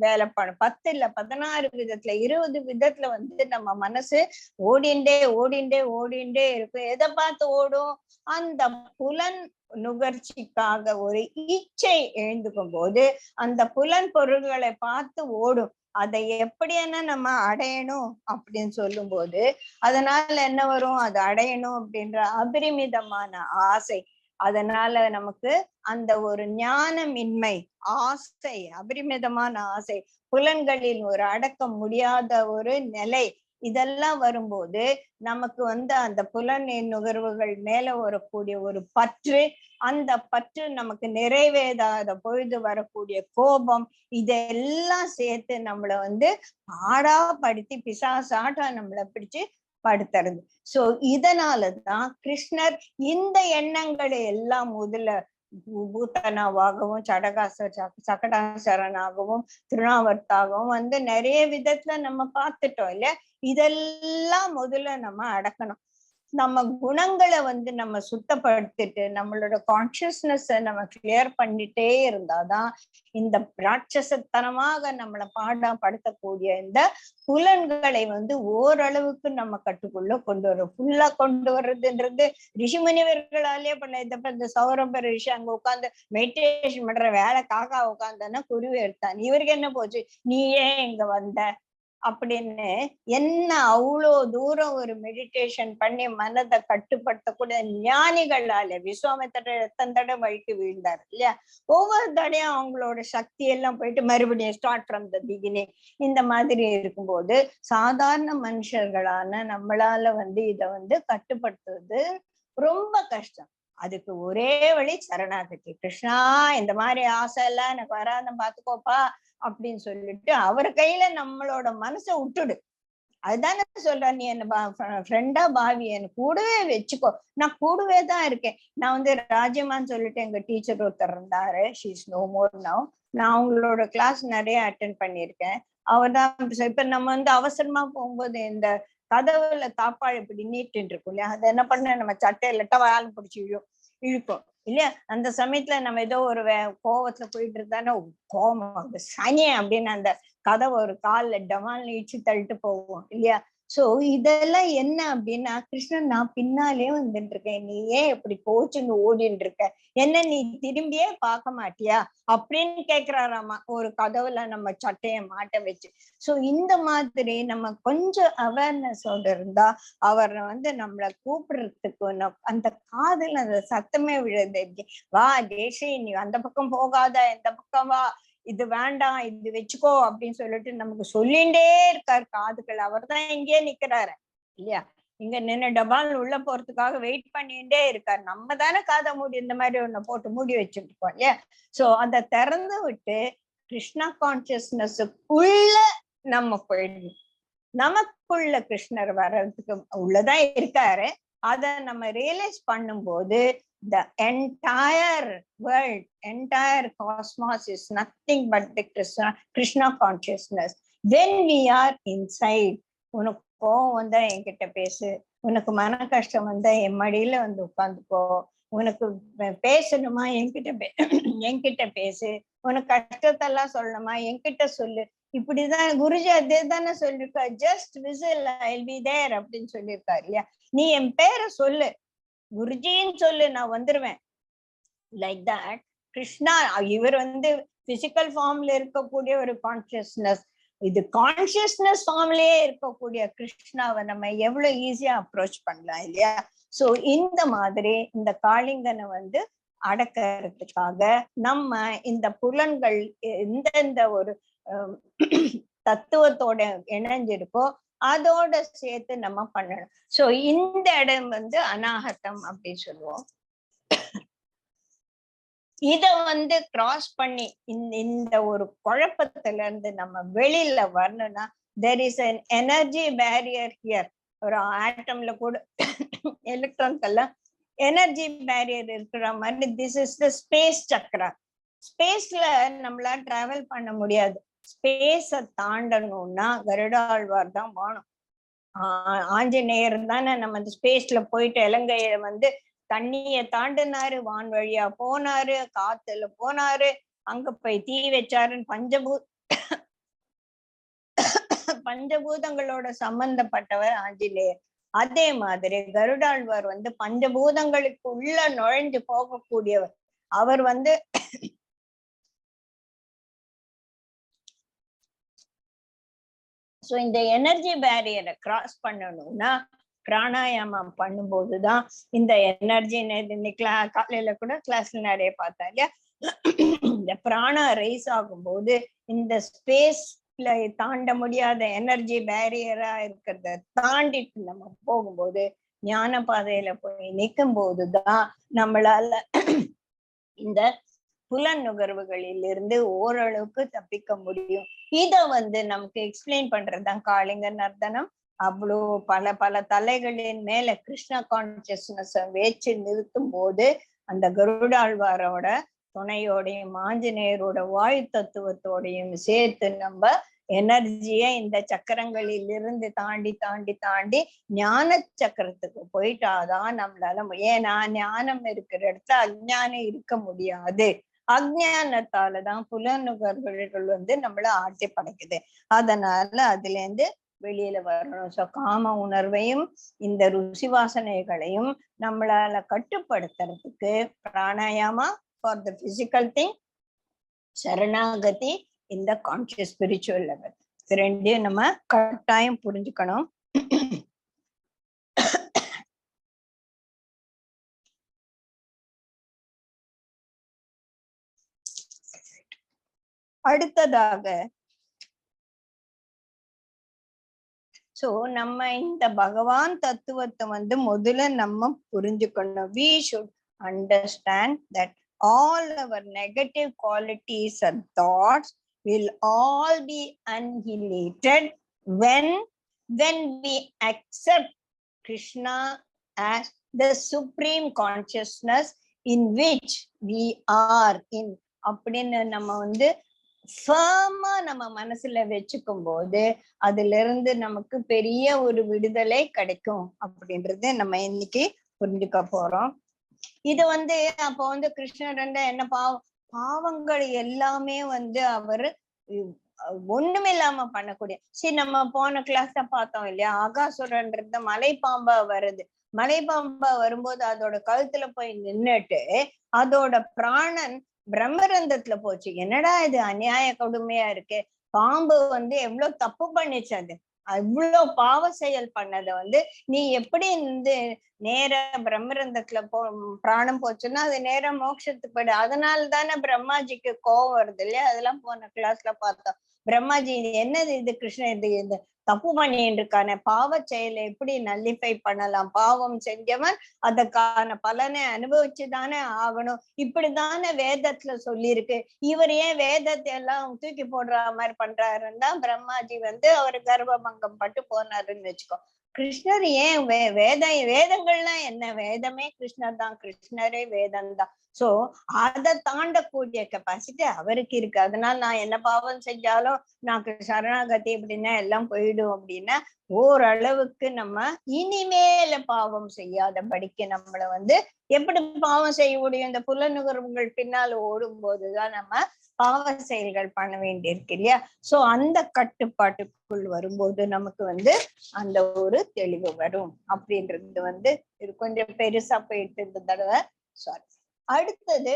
வேலை பண்ணும். 10 இல்ல, 16 விதத்துல, 20 விதத்துல நம்ம மனசு ஓடிண்டே ஓடிண்டே ஓடிண்டே இருக்கும். எதை பார்த்து ஓடும்? அந்த புலன் நுகர்ச்சிக்காக ஒரு இச்சை எழுந்துக்கும் போது அந்த புலன் பொருள்களை பார்த்து ஓடும். அதை எப்படியான நம்ம அடையணும் அப்படின்னு சொல்லும் போது அதனால என்ன வரும், அது அடையணும் அப்படின்ற அபரிமிதமான ஆசை. அதனால நமக்கு அந்த ஒரு ஞானமின்மை, ஆசை, அபரிமிதமான ஆசை, புலன்களில் ஒரு அடக்க முடியாத ஒரு நிலை, இதெல்லாம் வரும்போது நமக்கு அந்த புலன் நுகர்வுகள் மேல வரக்கூடிய ஒரு பற்று, அந்த பற்று நமக்கு நிறைவேறாத பொழுது வரக்கூடிய கோபம், இதெல்லாம் சேர்த்து நம்மள பாடாப்படுத்தி பிசாசாட்டா நம்மளை பிடிச்சு படுத்துறது. சோ இதனாலதான் கிருஷ்ணர் இந்த எண்ணங்களை எல்லாம் முதல்ல பூத்தனாவாகவும் சகடாசரனாகவும் திருநாவர்த்தாகவும் நிறைய விதத்துல நம்ம பார்த்துட்டோம் இல்ல? இதெல்லாம் முதல்ல நம்ம அடக்கணும். நம்ம குணங்களை நம்ம சுத்தப்படுத்திட்டு நம்மளோட கான்சியஸ்னஸ் நம்ம கிளியர் பண்ணிட்டே இருந்தாதான் இந்த ராட்சசத்தனமாக நம்மளை பாடப்படுத்தக்கூடிய இந்த புலன்களை ஓரளவுக்கு நம்ம கட்டுக்குள்ள கொண்டு வரும். ஃபுல்லா கொண்டு வர்றதுன்றது ரிஷிமுனிவர்களாலே பண்ண. இந்த சௌரப ரிஷி அங்க உட்காந்து மெடிடேஷன் பண்ற வேலை, காக்கா உட்காந்தானா குருவி எடுத்தான், இவருக்கு என்ன போச்சு, நீ ஏன் இங்க வந்த அப்படின்னு என்ன அவ்வளோ தூரம் ஒரு மெடிடேஷன் பண்ணி மனதை கட்டுப்படுத்தக்கூடிய ஞானிகளால விஸ்வாமித்திரர் எத்தனை தடவை வழிக்கு வீழ்ந்தார் இல்லையா? ஒவ்வொரு தடையும் அவங்களோட சக்தி எல்லாம் போயிட்டு மறுபடியும் ஸ்டார்ட் ஃப்ரம் த பிகினிங். இந்த மாதிரி இருக்கும்போது சாதாரண மனுஷர்களான நம்மளால இதை கட்டுப்படுத்துவது ரொம்ப கஷ்டம். அதுக்கு ஒரே வழி சரணாகதி. கிருஷ்ணா, இந்த மாதிரி ஆசை எல்லாம் எனக்கு வராத பாத்துக்கோப்பா அப்படின்னு சொல்லிட்டு அவர் கையில நம்மளோட மனசை விட்டுடு. அதுதானே சொல்ற, நீ என்ன ஃப்ரெண்டா பாவி, என்ன கூடவே வச்சுக்கோ, நான் கூடவே தான் இருக்கேன். நான் ராஜ்யமான்னு சொல்லிட்டு எங்க டீச்சர் ஒருத்தர் இருந்தாரு, she is no more now. நான் அவங்களோட கிளாஸ் நிறைய அட்டென்ட் பண்ணியிருக்கேன். அவர் தான் இப்ப நம்ம அவசரமா போகும்போது இந்த கதவுல தாப்பாள் இப்படி நீட்டு இருக்கும் இல்லையா, அதை என்ன பண்ண நம்ம சட்டையில வால் பிடிச்சி விழும். இழுக்கும் இல்லையா? அந்த சமயத்துல நம்ம ஏதோ ஒரு கோவத்துல போயிட்டு இருந்தானோ கோபம் சனி அப்படின்னு அந்த கதவை ஒரு கால்ல டமால்னு இடிச்சு தள்ளிட்டு போவோம் இல்லையா? சோ இதெல்லாம் என்ன அப்படின்னா, கிருஷ்ணன் நான் பின்னாலே வந்துட்டு இருக்கேன், நீ ஏன் இப்படி கோச்சுன்னு ஓடிட்டு இருக்க, என்ன நீ திரும்பியே பார்க்க மாட்டியா அப்படின்னு கேக்குறாராமா ஒரு கதவுல நம்ம சட்டைய மாட்ட வச்சு. சோ இந்த மாதிரி நம்ம கொஞ்சம் அவேர்னஸோட இருந்தா அவரை நம்மளை கூப்பிடுறதுக்கு அந்த காதுல அந்த சத்தமே விழுது. வா தேசி, நீ அந்த பக்கம் போகாத, இந்த பக்கம் வா, இது வேண்டாம், இது வச்சுக்கோ அப்படின்னு சொல்லிட்டு நமக்கு சொல்லிண்டே இருக்காரு காதுகள். அவர் தான் இங்கே நிக்கிறாரு இல்லையா? இங்க நின்று டபால் உள்ள போறதுக்காக வெயிட் பண்ணிட்டே இருக்காரு. நம்ம தானே காதை மூடி இந்த மாதிரி ஒண்ணு போட்டு மூடி வச்சுட்டு இருக்கோம் இல்லையா? சோ அதை திறந்து விட்டு கிருஷ்ணா கான்சியஸ்னஸுக்குள்ள நம்ம போயிடணும். நமக்குள்ள கிருஷ்ணர் வர்றதுக்கு உள்ளதான் இருக்காரு. அத நம்ம ரியலைஸ் பண்ணும்போது the entire world, entire cosmos is nothing but the Krishna consciousness. When we are inside, உனக்கு கோவம் வந்தா என்கிட்ட பேசு, உனக்கு மன கஷ்டம் வந்தா என் மடியில உட்காந்துக்கோ, உனக்கு பேசணுமா என்கிட்ட பேசு, உனக்கு கஷ்டத்தெல்லாம் சொல்லணுமா என்கிட்ட சொல்லு. இப்படிதான் குருஜி அதே தானே சொல்லிருக்காரு, just whistle I'll be there அப்படின்னு சொல்லியிருக்காரு இல்லையா? நீ என் பேரை சொல்லு, குருஜின்னு சொல்லு, நான் வந்துருவேன். லைக் தட் கிருஷ்ணா இவர் பிசிக்கல் ஃபார்ம்ல இருக்கக்கூடிய ஒரு கான்சியஸ்னஸ், இது கான்சியஸ்னஸ் ஃபார்ம்லயே இருக்கக்கூடிய கிருஷ்ணாவை நம்ம எவ்வளவு ஈஸியா அப்ரோச் பண்ணலாம் இல்லையா? சோ இந்த மாதிரி இந்த காளிங்கனை அடக்கிறதுக்காக நம்ம இந்த புலன்கள் எந்தெந்த ஒரு தத்துவத்தோட இணைஞ்சிருக்கோ அதோட சேர்த்து நம்ம பண்ணணும். சோ இந்த இடம் அநாகதம் அப்படின்னு சொல்லுவோம். இத கிராஸ் பண்ணி இந்த ஒரு குழப்பத்துல இருந்து நம்ம வெளியில வரணும்னா there is an energy barrier here. ஒரு ஆட்டம்ல கூட எலக்ட்ரான்கெல்லாம் எனர்ஜி பேரியர் இருக்கிற மாதிரி திஸ் இஸ் த ஸ்பேஸ் சக்கரா. ஸ்பேஸ்ல நம்மளால டிராவல் பண்ண முடியாது. ஸ்பேஸ தாண்டணும்னா கருடாழ்வார் தான் வேணும். ஆஞ்சநேயர் தானே நம்ம அந்த ஸ்பேஸ்ல போயிட்டு இலங்கையில தண்ணிய தாண்டினாரு, வான் வழியா போனாரு, காத்துல போனாரு, அங்க போய் தீ வச்சாருன்னு பஞ்சபூதங்களோட சம்பந்தப்பட்டவர் ஆஞ்சநேயர். அதே மாதிரி கருடாழ்வார் பஞ்சபூதங்களுக்கு உள்ள நுழைஞ்சு போகக்கூடியவர். அவர் சோ இந்த எனர்ஜி பேரியரை கிராஸ் பண்ணணும்னா பிராணாயாமம் பண்ணும்போதுதான் இந்த எனர்ஜி. காலையில கூட கிளாஸ்ல நிறைய பார்த்தா இல்லையா, இந்த பிராணா ரைஸ் ஆகும்போது இந்த ஸ்பேஸ்ல தாண்ட முடியாத எனர்ஜி பேரியரா இருக்கிறத தாண்டிட்டு நம்ம போகும்போது ஞான பாதையில போய் நிற்கும் போதுதான் நம்மளால இந்த புலன் நுகர்வுகளில் இருந்து ஓரளவுக்கு தப்பிக்க முடியும். இத நமக்கு எக்ஸ்பிளைன் பண்றதுதான் காளிங்க நர்த்தனம். அவ்வளோ பல பல தலைகளின் மேல கிருஷ்ண கான்சியஸ்னஸ் வச்சு நிறுத்தும் போது அந்த கருடாழ்வாரோட துணையோடையும் ஆஞ்சநேயரோட வாயு தத்துவத்தோடையும் சேர்த்து நம்ம எனர்ஜியை இந்த சக்கரங்களில் இருந்து தாண்டி தாண்டி தாண்டி ஞான சக்கரத்துக்கு போயிட்டாதான் நம்மளால. ஏன்னா ஞானம் இருக்கிற இடத்துல அஞ்ஞானம் இருக்க முடியாது. அஜ்ஞானத்தாலதான் புலனுகர்கள் நம்மள ஆட்டி படைக்குது. அதனால அதுல இருந்து வெளியில வரணும். சோ காம உணர்வையும் இந்த ருசி வாசனைகளையும் நம்மளால கட்டுப்படுத்துறதுக்கு pranayama for the physical thing, சரணாகதி இந்த கான்சியஸ் ஸ்பிரிச்சுவல் லெவல், ரெண்டையும் நம்ம கட்டாயம் புரிஞ்சுக்கணும். அடுத்ததாக சோ நம்ம இந்த பகவான் தத்துவத்தை முதல்ல நம்ம புரிஞ்சுக்கணும். we should understand that all our negative qualities and thoughts will all be annihilated when we accept Krishna as the supreme consciousness in which we are in அப்படின்னு நம்ம ஃபர்மா நம்ம மனசுல வச்சுக்கும் போது அதுல இருந்து நமக்கு பெரிய ஒரு விடுதலை கிடைக்கும் அப்படின்றது நம்ம இன்னைக்கு புரிஞ்சுக்க போறோம். இது அப்போ கிருஷ்ணர் என்ன பாவங்கள் எல்லாமே அவரு ஒண்ணுமே இல்லாம பண்ணக்கூடிய. சரி, நம்ம போன கிளாஸ்ல பார்த்தோம் இல்லையா, ஆகாசுரன்றது மலைப்பாம்பா வருது. மலைப்பாம்பா வரும்போது அதோட கழுத்துல போய் நின்னுட்டு அதோட பிராணன் பிரம்மரந்தத்துல போச்சு. என்னடா இது அநியாய கொடுமையா இருக்கு. பாம்பு எவ்வளவு தப்பு பண்ணிச்சு, அது அவ்வளவு பாவ செயல் பண்ணத நீ எப்படி நேர பிரம்மரந்தத்துல பிராணம் போச்சுன்னா அது நேரம் மோட்சத்துக்கு போயிடு. அதனால தானே பிரம்மாஜிக்கு கோவம் வருது இல்லையா, அதெல்லாம் போன கிளாஸ்ல பார்த்தோம். பிரம்மாஜி என்னது இது கிருஷ்ணன் இந்த தப்பு பண்ணிட்டு இருக்கான, பாவ செயலை எப்படி நல்லிஃபை பண்ணலாம், பாவம் செஞ்சவன் அதற்கான பலனை அனுபவிச்சுதானே ஆகணும், இப்படிதானே வேதத்துல சொல்லியிருக்கு, இவர் ஏன் வேதத்தை எல்லாம் தூக்கி போடுற மாதிரி பண்றாருன்னா பிரம்மாஜி அவர் கர்வபங்கம் பட்டு போனாருன்னு வச்சுக்கோ. கிருஷ்ணர் ஏன் வேதங்கள்லாம் என்ன, வேதமே கிருஷ்ணர் தான், கிருஷ்ணரே வேதம் தான். சோ அதை தாண்டக்கூடிய கெப்பாசிட்டி அவருக்கு இருக்கு. அதனால நான் என்ன பாவம் செஞ்சாலும் நான் சரணாகதி அப்படின்னா எல்லாம் போயிடும் அப்படின்னா ஓரளவுக்கு நம்ம இனிமேல பாவம் செய்யாதபடிக்கு நம்மள எப்படி பாவம் செய்ய முடியும், இந்த புலனுகர்வுகள் பின்னால் ஓடும் போதுதான் நம்ம பாவ செயல்கள் பண்ண வேண்டியிருக்கு இல்லையா. சோ அந்த கட்டுப்பாட்டுக்குள் வரும்போது நமக்கு அந்த ஒரு தெளிவு வரும் அப்படின்றது இது கொஞ்சம் பெருசா போயிட்டு இருந்த தடவை. சாரி. அடுத்தது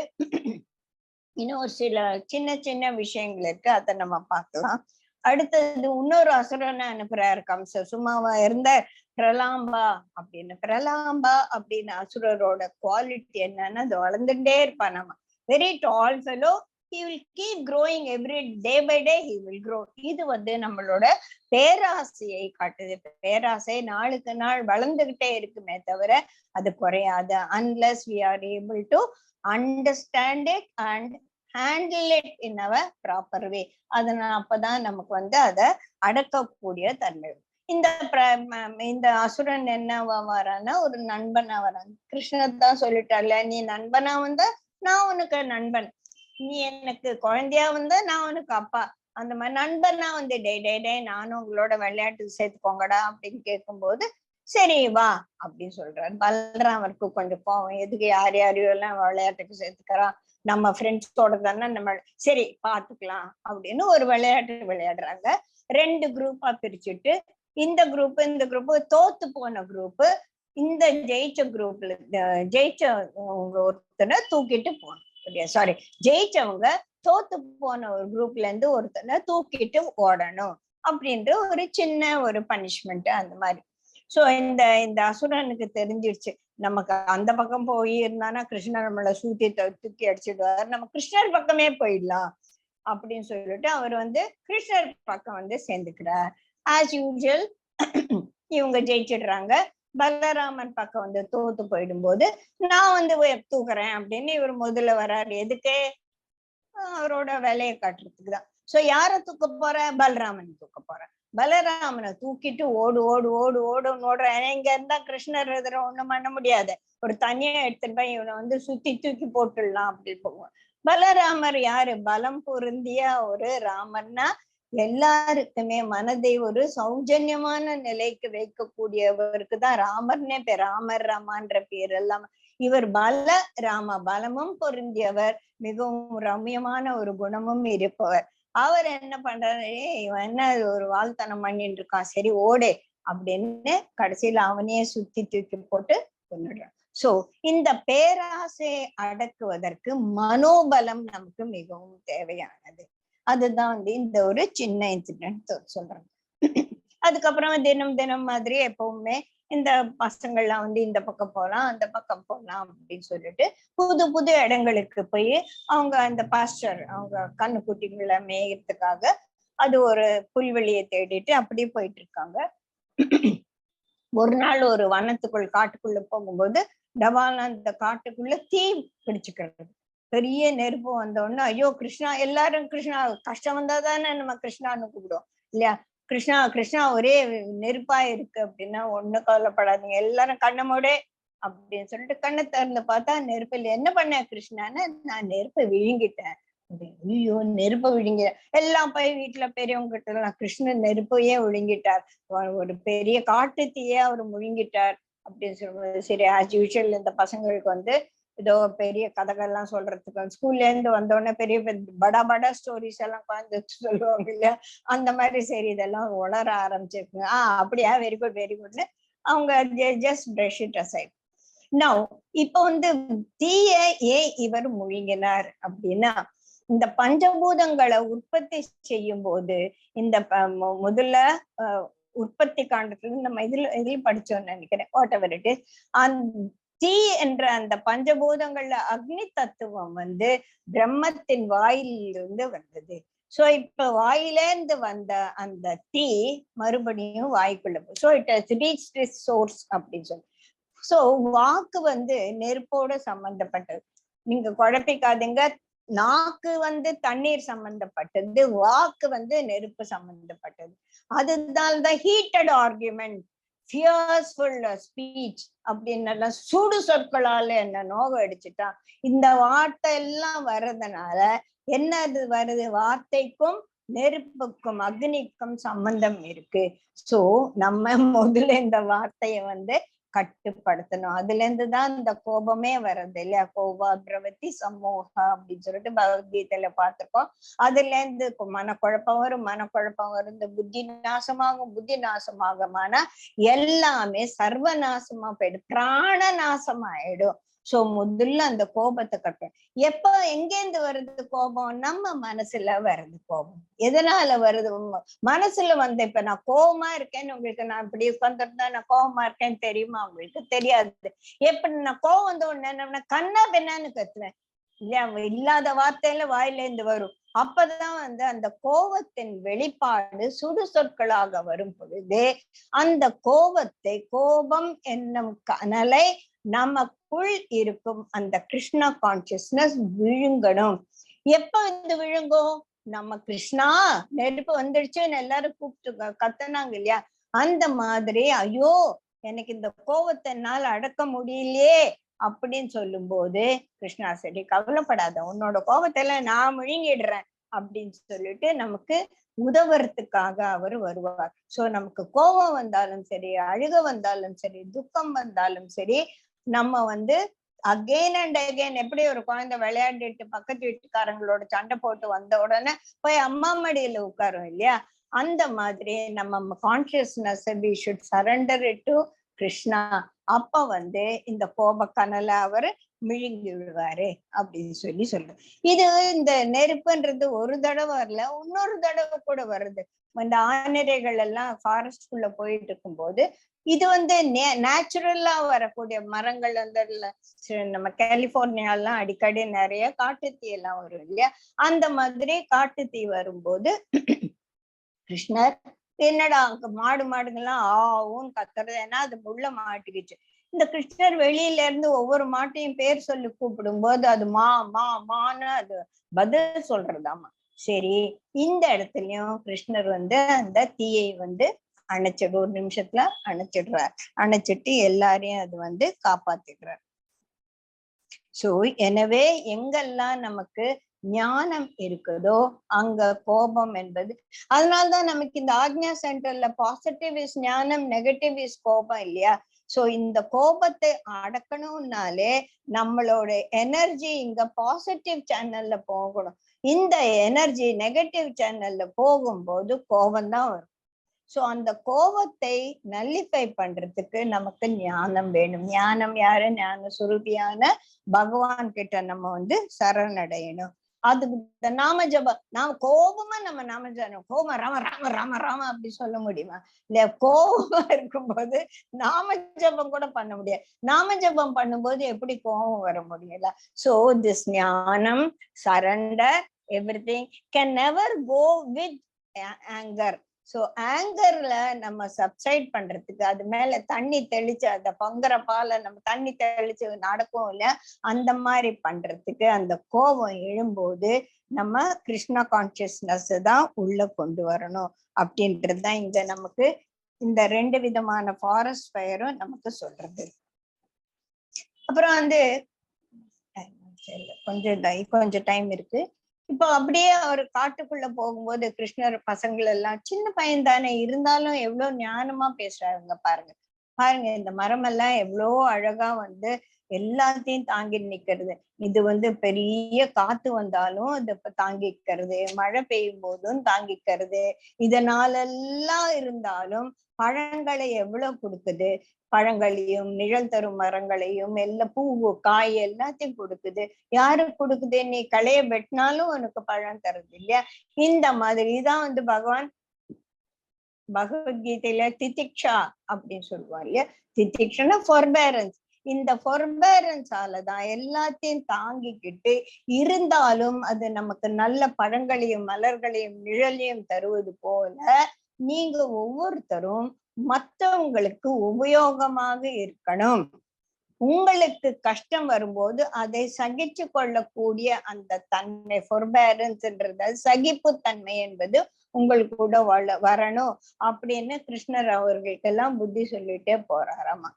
இன்னும் ஒரு சில சின்ன சின்ன விஷயங்கள் இருக்கு, அதை நம்ம பார்க்கலாம். அடுத்தது இன்னொரு அசுரனை அனுப்புறாரு கம்ச. சும்மாவா இருந்த பிரலாம்பா அப்படின்னு அசுரரோட குவாலிட்டி என்னன்னா அது வளர்ந்துட்டே இருப்பான். நம்ம very tall fellow, he will keep growing every day by day he will grow. இது நம்மளோட பேராசையை காட்டுது. பேராசை நாளுக்கு நாள் வளர்ந்துகிட்டே இருக்குமே தவிர அது குறையாது. unless we are able to understand it and handle it in our proper way. அப்பதான் நமக்கு அதை அடக்கக்கூடிய தன்மை. இந்த அசுரன் என்னவா வரான்னா ஒரு நண்பனா வரான். கிருஷ்ணர் தான் சொல்லிட்டார்ல, நீ நண்பனா நான் உனக்கு நண்பன், நீ எனக்கு குழந்தையா நான் உனக்கு அப்பா. அந்த மாதிரி நண்பனா டே நானும் உங்களோட விளையாட்டுக்கு சேர்த்துக்கோங்கடா அப்படின்னு கேட்கும்போது சரி வா அப்படின்னு சொல்றாரு. பலராமருக்கு கொஞ்சம் போவோம், எதுக்கு யாரையோ எல்லாம் விளையாட்டுக்கு சேர்த்துக்கிறான், நம்ம ஃப்ரெண்ட்ஸோட தானே நம்ம, சரி பாத்துக்கலாம் அப்படின்னு ஒரு விளையாட்டு விளையாடுறாங்க. 2 குரூப்பா பிரிச்சுட்டு இந்த குரூப் தோத்து போன குரூப் இந்த ஜெயிச்ச குரூப்ல ஒருத்தனை தூக்கிட்டு போகணும். சாரி, ஜெயிச்சவங்க தோத்து போன ஒரு குரூப்ல இருந்து ஒருத்தனை தூக்கிட்டு ஓடணும் அப்படின்ற ஒரு சின்ன ஒரு பனிஷ்மெண்ட் அந்த மாதிரி. சோ இந்த அசுரனுக்கு தெரிஞ்சிருச்சு, நமக்கு அந்த பக்கம் போய் இருந்தானா கிருஷ்ணர் நம்மள தூக்கி அடிச்சிடுவாரு, நம்ம கிருஷ்ணர் பக்கமே போயிடலாம் அப்படின்னு சொல்லிட்டு அவர் கிருஷ்ணர் பக்கம் சேர்ந்துக்கிறார். ஆஸ் யூசுவல் இவங்க ஜெயிச்சிடுறாங்க. பலராமன் பக்கம் தோத்து போயிடும் போது நான் தூக்குறேன் அப்படின்னு இவர் முதல்ல வர்றாரு. எதுக்கு? அவரோட வேலையை காட்டுறதுக்குதான். சோ யார தூக்க போற? பலராமன் தூக்க போற. பலராமனை தூக்கிட்டு ஓடு ஓடு ஓடு ஓடுன்னு ஓடுறேன். இங்க இருந்தா கிருஷ்ணர் எதிர ஒண்ணும் பண்ண முடியாது, ஒரு தனியா எடுத்துட்டு போய் இவனை சுத்தி தூக்கி போட்டுடலாம் அப்படின்னு போவோம். பலராமர் யாரு? பலம் பொருந்திய ஒரு ராமர்னா எல்லாருக்குமே மனதை ஒரு சௌஜன்யமான நிலைக்கு வைக்கக்கூடியவருக்கு தான் ராமர்னே பேர். ராமர் ராமான்ற பேர் எல்லாம். இவர் பல ராம, பலமும் பொருந்தியவர், மிகவும் ரம்யமான ஒரு குணமும் இருப்பவர். அவர் என்ன பண்றாரு, இவன் என்ன ஒரு வாழ்த்தனம் பண்ணிட்டு இருக்கான், சரி ஓடே அப்படின்னு கடைசியில அவனையே சுத்தி தூக்கி போட்டு கொண்டுடுறான். சோ இந்த பேராசையை அடக்குவதற்கு மனோபலம் நமக்கு மிகவும் தேவையானது. அதுதான் இந்த ஒரு சின்ன இன்சிடென்ட் சொல்றாங்க. அதுக்கப்புறம் தினம் மாதிரி எப்பவுமே இந்த பசங்கள்லாம் இந்த பக்கம் போலாம் அந்த பக்கம் போலாம் அப்படின்னு சொல்லிட்டு புது புது இடங்களுக்கு போய் அவங்க அந்த பாஸ்டர் அவங்க கண்ணுக்குட்டிகளை மேயறதுக்காக அது ஒரு புல்வெளியை தேடிட்டு அப்படியே போயிட்டு இருக்காங்க. ஒரு நாள் ஒரு வனத்துக்குள் காட்டுக்குள்ள போகும்போது டபால் அந்த காட்டுக்குள்ள தீ பிடிச்சுக்கிறது. பெரிய நெருப்பு வந்தோடனே ஐயோ கிருஷ்ணா, எல்லாரும் கிருஷ்ணா, கஷ்டம் வந்தாதானே நம்ம கிருஷ்ணான்னு கூப்பிடுவோம் இல்லையா. கிருஷ்ணா கிருஷ்ணா ஒரே நெருப்பா இருக்கு அப்படின்னா ஒண்ணு கவலைப்படாதீங்க, எல்லாரும் கண்ணமோட அப்படின்னு சொல்லிட்டு கண்ணை திறந்து பார்த்தா நெருப்பு இல்லை. என்ன பண்ண கிருஷ்ணான்னு, நான் நெருப்பை விழுங்கிட்டேன். ஐயோ நெருப்பை விழுங்க, எல்லாம் போய் வீட்டுல பெரியவங்க கிட்ட எல்லாம் கிருஷ்ணன் நெருப்பையே விழுங்கிட்டார், ஒரு பெரிய காட்டு தீயே அவர் முழுங்கிட்டார் அப்படின்னு சொல்லும்போது சரி ஆஸ் யூஷுவல் இந்த பசங்களுக்கு ஏதோ பெரிய கதைகள்லாம் சொல்றதுக்கு ஸ்கூல்ல இருந்து வந்தோடனே பெரிய படா படா ஸ்டோரிஸ் எல்லாம் குழந்தைக்கு சொல்லுவாங்க இல்லையா, அந்த மாதிரி சரி இதெல்லாம் உளர ஆரம்பிச்சிருக்குங்க. அப்படியா, வெரி குட் வெரி குட்னு அவங்க just brush it aside. Now இப்ப வந்து தீய ஏன் இவர் முழுங்கினார் அப்படின்னா, இந்த பஞ்சபூதங்களை உற்பத்தி செய்யும் போது இந்த முதல்ல உற்பத்தி காண்டத்துல நம்ம இதுல படிச்சோம்னு நினைக்கிறேன், வாட் எவர் இட் இஸ், தீ என்ற அந்த பஞ்சபூதங்கள்ல அக்னி தத்துவம் வந்து பிரம்மத்தின் வாயிலிருந்து வந்தது. சோ இப்ப வாயிலேந்து வந்த அந்த தீ மறுபடியும் வாய்க்குள்ள போய், so it has reached it's source அப்படின்னு சொல்லி. சோ வாக்கு வந்து நெருப்போட சம்பந்தப்பட்டது, நீங்க குழப்பிக்காதீங்க. நாக்கு வந்து தண்ணீர் சம்பந்தப்பட்டது, வாக்கு வந்து நெருப்பு சம்பந்தப்பட்டது. அதுதான் ஹீட்டட் ஆர்குமெண்ட், ஃபியர்ஸ்ஃபுல் ஸ்பீச் அப்படின்னு சுடு சொற்களால என்ன நோக அடிச்சுட்டா. இந்த வார்த்தை எல்லாம் வர்றதுனால என்ன அது வருது, வார்த்தைக்கும் நெருப்புக்கும் அக்னிக்கும் சம்பந்தம் இருக்கு. சோ நம்ம முதல்ல இந்த வார்த்தைய வந்து கட்டுப்படுத்தணும். அதுல இருந்துதான் இந்த கோபமே வர்றது இல்லையா, கோபா பிரவத்தி சமூகா அப்படின்னு சொல்லிட்டு பகவத்கீதையில பார்த்திருக்கோம். அதுல இருந்து மனக்குழப்பம் வரும், மனக்குழப்பம் வரும், இந்த புத்தி நாசமாகும், புத்தி நாசமாகமானா எல்லாமே சர்வநாசமா போயிடும், பிராண நாசம் ஆயிடும். சோ முதல்ல அந்த கோபத்தை கட்டணும். எப்ப எங்கேருந்து வருது கோபம், நம்ம மனசுல வருது கோபம். எதனால வருது, மனசுல வந்து இப்ப நான் கோபமா இருக்கேன்னு உங்களுக்கு, நான் இப்படி உட்காந்துருந்தா நான் கோபமா இருக்கேன்னு தெரியுமா உங்களுக்கு, தெரியாது. எப்படி நான் கோபம் வந்த உடனே கண்ணா பெண்ணான்னு கத்துவேன் இல்லையா, இல்லாத வார்த்தையில வாயில இருந்து வரும். அப்பதான் வந்து அந்த கோபத்தின் வெளிப்பாடு சுடு சொற்களாக வரும் பொழுது அந்த கோபத்தை, கோபம் என்னும் கனலை நமக்குள் இருக்கும் அந்த கிருஷ்ணா கான்சியஸ்னஸ் விழுங்கணும். எப்ப வந்து விழுங்கும், நம்ம கிருஷ்ணா நெருப்பு வந்துடுச்சுன்னு எல்லாரும் கூப்பிட்டு கத்துனாங்க இல்லையா, அந்த மாதிரி ஐயோ எனக்கு இந்த கோபத்தை என்னால அடக்க முடியலையே அப்படின்னு சொல்லும் போது கிருஷ்ணா சரி கவலைப்படாத, உன்னோட கோபத்தை எல்லாம் நான் முழுங்கிடுறேன் அப்படின்னு சொல்லிட்டு நமக்கு உதவுறதுக்காக அவர் வருவார். சோ நமக்கு கோபம் வந்தாலும் சரி, அழுக வந்தாலும் சரி, துக்கம் வந்தாலும் சரி, நம்ம வந்து அகெயின் அண்ட் அகெயின், எப்படி ஒரு குழந்தை விளையாடிட்டு பக்கத்து வீட்டுக்காரங்களோட சண்டை போட்டு வந்த உடனே போய் அம்மா மடியில உட்காரும் இல்லையா, அந்த மாதிரி நம்ம consciousness we should surrender it to Krishna. அப்ப வந்து இந்த கோப கனலை அவர் விழுங்கி விடுவாரு அப்படின்னு சொல்லி சொல்றேன். இது இந்த நெருப்புன்றது ஒரு தடவை வரல, இன்னொரு தடவை கூட வருது. இந்த ஆனிரைகள் எல்லாம் ஃபாரஸ்ட்குள்ள போயிட்டு இருக்கும் போது இது வந்து நேச்சுரலா வரக்கூடிய மரங்கள் வந்து நம்ம கலிபோர்னியாலாம் அடிக்கடி நிறைய காட்டுத்தீ எல்லாம் வரும் இல்லையா, அந்த மாதிரி காட்டுத்தீ வரும்போது கிருஷ்ணர் என்னடா அங்க மாடுங்கெல்லாம் ஆவும் கத்துறது, ஏன்னா அது முள்ள மாட்டிக்கிச்சு. இந்த கிருஷ்ணர் வெளியில இருந்து ஒவ்வொரு மாட்டையும் பேர் சொல்லி கூப்பிடும் போது அது மா மா மான்னு அது பதில் சொல்றதாமா. சரி, இந்த இடத்துலயும் கிருஷ்ணர் வந்து அந்த தீயை வந்து அணைச்சிடு, ஒரு நிமிஷத்துல அணைச்சிடுறார். அணைச்சிட்டு எல்லாரையும் அது வந்து காப்பாத்திடுறார். சோ எனவே எங்கெல்லாம் நமக்கு ஞானம் இருக்குதோ அங்க கோபம் என்பது, அதனால்தான் நமக்கு இந்த ஆக்ஞா சென்டர்ல பாசிட்டிவ் இஸ் ஞானம், நெகட்டிவ் இஸ் கோபம் இல்லையா. சோ இந்த கோபத்தை அடக்கணும்னாலே நம்மளோட எனர்ஜி இங்க பாசிட்டிவ் சேனல்ல போகணும். இந்த எனர்ஜி நெகட்டிவ் சேனல்ல போகும்போது கோபம் தான் வரும். சோ அந்த கோபத்தை நல்லிஃபை பண்றதுக்கு நமக்கு ஞானம் வேணும். ஞானம் யாரு, ஞான சுரூபியான பகவான் கிட்ட நம்ம வந்து சரணடையணும். அது நாம ஜபம், நாம கோபமா நம்ம நாம ஜபம், கோபம் ராம ராம ராம ராம அப்படி சொல்ல முடியுமா இல்ல, கோபமா இருக்கும்போது நாம ஜபம் கூட பண்ண முடியாது. நாம ஜபம் பண்ணும்போது எப்படி கோபம் வர முடியல. சோ திஸ் ஞானம், surrender, everything can never go with anger. So ஆங்கர்ல நம்ம சப்சைட் பண்றதுக்கு, அது மேல தண்ணி தெளிச்சு அந்த பொங்குற பாலை நம்ம தண்ணி தெளிச்சு நடக்கும் இல்லையா, அந்த மாதிரி பண்றதுக்கு அந்த கோபம் எழும்போது நம்ம கிருஷ்ணா கான்சியஸ்னஸ் தான் உள்ள கொண்டு வரணும் அப்படின்றதுதான் இங்க நமக்கு இந்த 2 விதமான ஃபாரஸ்ட் ஃபயரும் நமக்கு சொல்றது. அப்புறம் வந்து கொஞ்சம் டைம் இருக்கு. இப்போ அப்படியே அவர் காட்டுக்குள்ள போகும்போது கிருஷ்ணர் பசங்கள் எல்லாம், சின்ன பையன் தானே இருந்தாலும் எவ்வளவு ஞானமா பேசுறாருங்க பாருங்க. பாருங்க இந்த மரம் எல்லாம் எவ்வளோ அழகா வந்து எல்லாத்தையும் தாங்கி நிக்கிறது. இது வந்து பெரிய காத்து வந்தாலும் அது தாங்கிக்கிறது, மழை பெய்யும் போதும் தாங்கிக்கிறது. இதனாலெல்லாம் இருந்தாலும் பழங்களை எவ்வளவு கொடுக்குது, பழங்களையும் நிழல் தரும் மரங்களையும் எல்லாம் பூவு காய் எல்லாத்தையும் கொடுக்குது. யாரு கொடுக்குது? நீ களைய வெட்டினாலும் உனக்கு பழம் தருது இல்லையா? இந்த மாதிரிதான் வந்து பகவான் பகவத்கீதையில திதிக்ஷா அப்படின்னு சொல்லுவார் இல்லையா? திதிக்ஷனா ஃபொர்பேரன்ஸ். இந்த ஃபொர்பேரன்ஸாலதான் எல்லாத்தையும் தாங்கிக்கிட்டு இருந்தாலும் அது நமக்கு நல்ல பழங்களையும் மலர்களையும் நிழலையும் தருவது போல நீங்க ஒவ்வொருத்தரும் மற்றவங்களுக்கு உபயோகமாக இருக்கணும். உங்களுக்கு கஷ்டம் வரும்போது அதை சகிச்சு கொள்ளக்கூடிய அந்த தன்மை, ஃபொர்பேரன்ஸ்ன்றது சகிப்பு தன்மை என்பது உங்களுக்கு கூட வரணும் அப்படின்னு கிருஷ்ணர் அவர்களுக்கெல்லாம் புத்தி சொல்லிட்டே போறாராமா.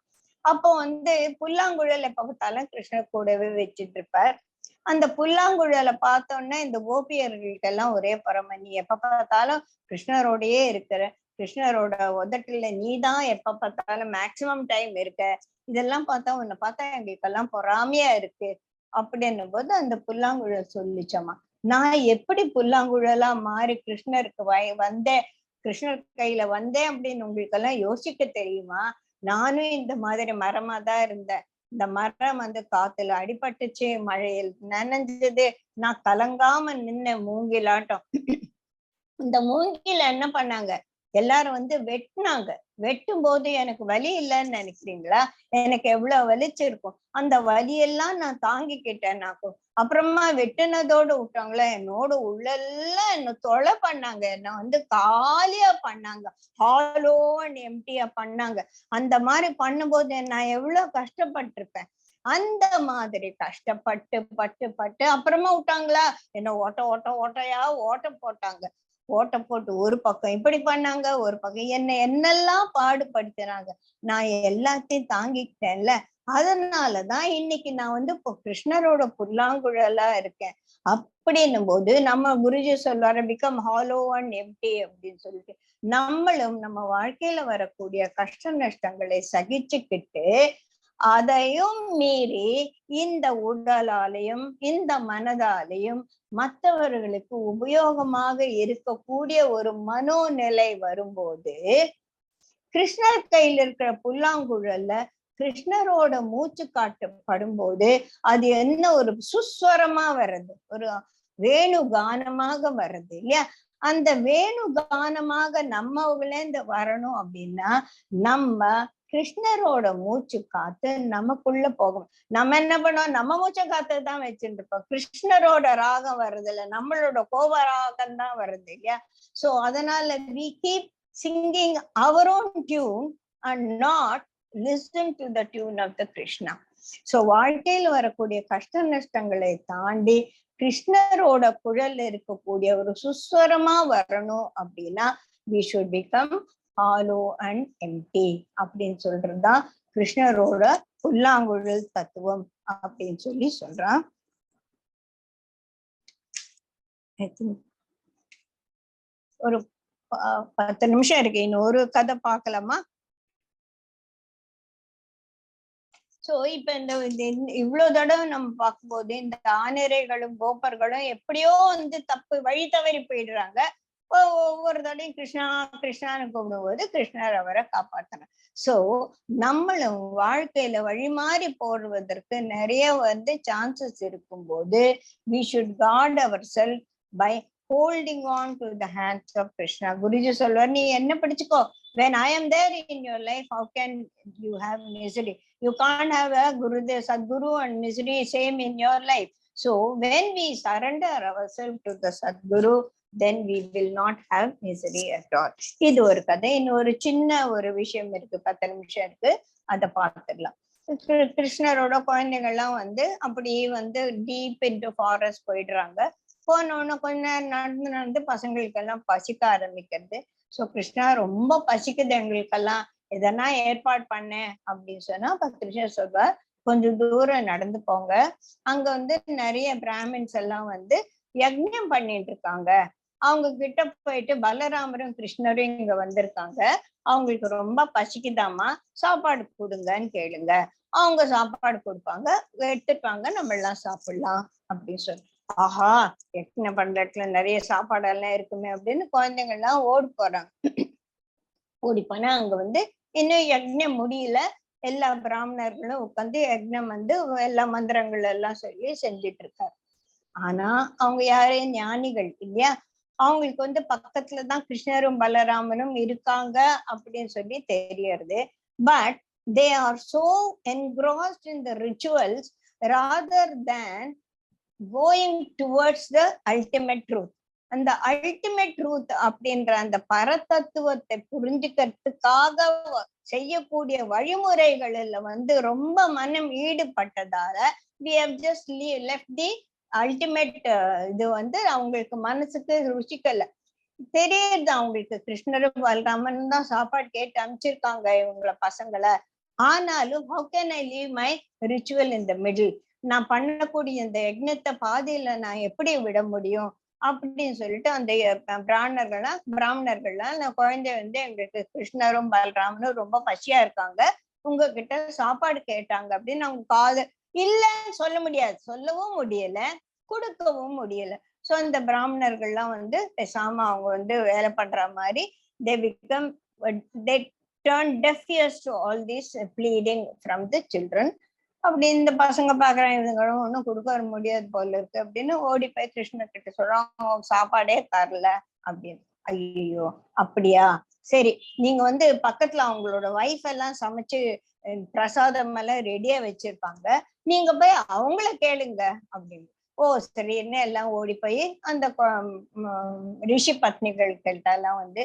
அப்போ வந்து புல்லாங்குழல் எப்ப பார்த்தாலும் கிருஷ்ணர் கூடவே வச்சிட்டு இருப்பார். அந்த புல்லாங்குழலை பார்த்தோன்னா இந்த கோபியர்களுக்கெல்லாம் ஒரே பரம, நீ எப்ப பார்த்தாலும் கிருஷ்ணரோடயே இருக்கிற, கிருஷ்ணரோட உதட்டுல நீதான் எப்ப பார்த்தாலும் மேக்சிமம் டைம் இருக்க, இதெல்லாம் பார்த்தா உன்னை பார்த்தா எங்களுக்கெல்லாம் பொறாமையா இருக்கு அப்படின்னும் போது அந்த புல்லாங்குழல் சொல்லிச்சம்மா, நான் எப்படி புல்லாங்குழலா மாறி கிருஷ்ணருக்கு வந்தேன், கிருஷ்ணர் கையில வந்தேன் அப்படின்னு உங்களுக்கு எல்லாம் யோசிக்க தெரியுமா? நானும் இந்த மாதிரி மரமா தான் இருந்தேன். இந்த மரம் வந்து காத்துல அடிபட்டுச்சு, மழையில் நனைஞ்சது, நான் கலங்காம நின்ன மூங்கிலாட்டம். இந்த மூங்கில என்ன பண்ணாங்க, எல்லாரும் வந்து வெட்டினாங்க. வெட்டும் போது எனக்கு வலி இல்லைன்னு நினைக்கிறீங்களா? எனக்கு எவ்வளவு வலிச்சிருக்கும். அந்த வலியெல்லாம் நான் தாங்கிக்கிட்டேன்னாக்கும். அப்புறமா வெட்டினதோடு விட்டாங்களா, என்னோட உள்ளெல்லாம் என்ன தொலை பண்ணாங்க, என்ன வந்து காலியா பண்ணாங்க, ஹாலோ அண்ட் எம்டியா பண்ணாங்க. அந்த மாதிரி பண்ணும்போது நான் எவ்வளவு கஷ்டப்பட்டிருப்பேன். அந்த மாதிரி கஷ்டப்பட்டு பட்டு பட்டு அப்புறமா விட்டாங்களா, என்ன ஓட்ட ஓட்ட ஓட்டையா ஓட்ட போட்டாங்க. ஓட்ட போட்டு ஒரு பக்கம் இப்படி பண்ணாங்க, ஒரு பக்கம் என்னெல்லாம் பாடுபடுத்துறாங்க. நான் எல்லாத்தையும் தாங்கிக்கிட்டேன்ல, அதனாலதான் இன்னைக்கு நான் வந்து இப்போ கிருஷ்ணரோட புல்லாங்குழலா இருக்கேன். அப்படின்னும் போது நம்ம குருஜி சொல்வாரு, பிகம் ஹாலோ அண்ட் எம்டி அப்படின்னு சொல்லிட்டு நம்மளும் நம்ம வாழ்க்கையில வரக்கூடிய கஷ்ட நஷ்டங்களை சகிச்சுக்கிட்டு அதையும் மீறி இந்த உடலாலையும் இந்த மனதாலையும் மற்றவர்களுக்கு உபயோகமாக இருக்கக்கூடிய ஒரு மனோநிலை வரும்போது கிருஷ்ணர் கையில் இருக்கிற புல்லாங்குழல்ல கிருஷ்ணரோட மூச்சு காட்டு படும்போது அது என்ன ஒரு சுஸ்வரமா வர்றது, ஒரு வேணு கானமாக வர்றது இல்லையா? அந்த வேணு கானமாக நம்மவுலேந்து வரணும் அப்படின்னா நம்ம கிருஷ்ணரோட மூச்சு காத்து நமக்குள்ள போகும். நம்ம என்ன பண்ணோம், நம்ம மூச்சை காத்து தான் வச்சுட்டு இருப்போம். கிருஷ்ணரோட ராகம் வர்றது இல்ல, நம்மளோட கோப ராகம் தான் வருது இல்லையா? சோ அதனால we keep singing our own tune and not listen to the tune of the Krishna. So வாழ்க்கையில் வரக்கூடிய கஷ்ட நஷ்டங்களை தாண்டி கிருஷ்ணரோட குழல் இருக்கக்கூடிய ஒரு சுஸ்வரமா வரணும் அப்படின்னா we should become hollow and empty அப்படின்னு சொல்றதுதான் கிருஷ்ணரோட புல்லாங்குழல் தத்துவம் அப்படின்னு சொல்லி சொல்றான். ஒரு 10 நிமிஷம் இருக்கு, இன்னும் ஒரு கதை பார்க்கலாமா? சோ இப்ப இந்த இவ்வளவு தடவை நம்ம பார்க்கும்போது இந்த ஆனிரைகளும் கோபர்களும் எப்படியோ வந்து தப்பு வழி தவறி போயிடுறாங்க. ஒவ்வொரு தடையும் கிருஷ்ணா கிருஷ்ணான்னு கூப்பிடும்போது கிருஷ்ணர் அவரை காப்பாத்தணும். சோ நம்மளும் வாழ்க்கையில வழிமாறி போடுவதற்கு நிறைய வந்து சான்சஸ் இருக்கும்போது we should guard ourselves by holding on to the hands of Krishna. Guruji சொல்வார், நீ என்ன பிடிச்சுக்கோ, when I am there in your life, how can you have misery? You can't have a Gurudev, Sadguru and misery same in your life. So when we surrender ourselves to the Sadguru, then we will not have misery at all. இது ஒரு கதை. இன்னொரு சின்ன ஒரு விஷயம் இருக்கு, 10 நிமிஷம் இருக்கு, அதை பார்த்துடலாம். கிருஷ்ணரோட குழந்தைகள்லாம் வந்து அப்படியே வந்து டீப் இன்டு ஃபாரஸ்ட் போயிடுறாங்க. போனோன்னு கொஞ்ச நேரம் நடந்து நடந்து பசங்களுக்கெல்லாம் பசிக்க ஆரம்பிக்கிறது. சோ கிருஷ்ணா ரொம்ப பசிக்குது எங்களுக்கெல்லாம், எதனா ஏற்பாடு பண்ணேன் அப்படின்னு சொன்னா கிருஷ்ணர் சொல்வார், கொஞ்சம் தூரம் நடந்து போங்க, அங்க வந்து நிறைய பிராமின்ஸ் எல்லாம் வந்து யக்ஞம் பண்ணிட்டு இருக்காங்க, அவங்க கிட்ட போயிட்டு பலராமரும் கிருஷ்ணரும் இங்க வந்திருக்காங்க, அவங்களுக்கு ரொம்ப பசிக்குதாமா, சாப்பாடு கொடுங்கன்னு கேளுங்க. அவங்க சாப்பாடு கொடுப்பாங்க, எடுத்துப்பாங்க, நம்ம எல்லாம் சாப்பிடலாம் அப்படின்னு சொல்லி. ஆஹா, யக்ஞம் பண்ற இடத்துல நிறைய சாப்பாடெல்லாம் இருக்குமே அப்படின்னு குழந்தைங்க எல்லாம் ஓடி போறாங்க. ஓடி போனா அங்க இன்னும் யக்ஞம் முடியல. எல்லா பிராமணர்களும் உட்காந்து யக்ஞம் எல்லா மந்திரங்கள் எல்லாம் சொல்லி செஞ்சுட்டு இருக்காரு. ஆனா அவங்க யாரே ஞானிகள் இல்லையா, அவங்களுக்கு பக்கத்துலதான் கிருஷ்ணரும் பலராமனும் இருக்காங்க அப்படின்னு சொல்லி தெரியறது. But they are so engrossed in the rituals rather than going towards the ultimate truth. அந்த அல்டிமேட் ட்ரூத் அப்படின்ற அந்த பரதத்துவத்தை புரிஞ்சுக்கிறதுக்காக செய்யக்கூடிய வழிமுறைகள்ல ரொம்ப மனம் ஈடுபட்டதால we have just left the ultimate இது அவங்களுக்கு மனசுக்கு ருச்சிக்கல. தெரியுது அவங்களுக்கு கிருஷ்ணரும் பலராமன் தான் சாப்பாடு கேட்டு அனுப்பிச்சிருக்காங்க இவங்கள பசங்களை. ஆனாலும் how can I leave my ritual in the middle? நான் பண்ணக்கூடிய இந்த யஜ்ஞத்தை பாதியில நான் எப்படி விட முடியும் அப்படின்னு சொல்லிட்டு அந்த பிராமணர்கள்லாம் நான் குழந்தை எங்களுக்கு கிருஷ்ணரும் பலராமனும் ரொம்ப பசியா இருக்காங்க, உங்ககிட்ட சாப்பாடு கேட்டாங்க அப்படின்னு அவங்க காது இல்லைன்னு சொல்ல முடியாது, சொல்லவும் முடியல, கொடுக்கவும் முடியல. சோ இந்த பிராமணர்கள்லாம் பேசாம அவங்க வேலை பண்ற மாதிரி they turn deaf ears to all this pleading from the children. அப்படி இந்த பசங்க பாக்குறாங்க, இதுங்களும் ஒண்ணும் கொடுக்க முடியாது போல இருக்கு அப்படின்னு ஓடி போய் கிருஷ்ணர் கிட்ட சொல்றாங்க, சாப்பாடே தரல அப்படின்னு. ஐயோ அப்படியா, சரி நீங்க பக்கத்துல அவங்களோட வைஃப் எல்லாம் சமைச்சு பிரசாதம் எல்லாம் ரெடியா வச்சிருப்பாங்க, நீங்க போய் அவங்கள கேளுங்க அப்படின்னு. ஓ சரி, என்ன எல்லாம் ஓடி போய் அந்த ரிஷி பத்னிகள்கிட்ட எல்லாம்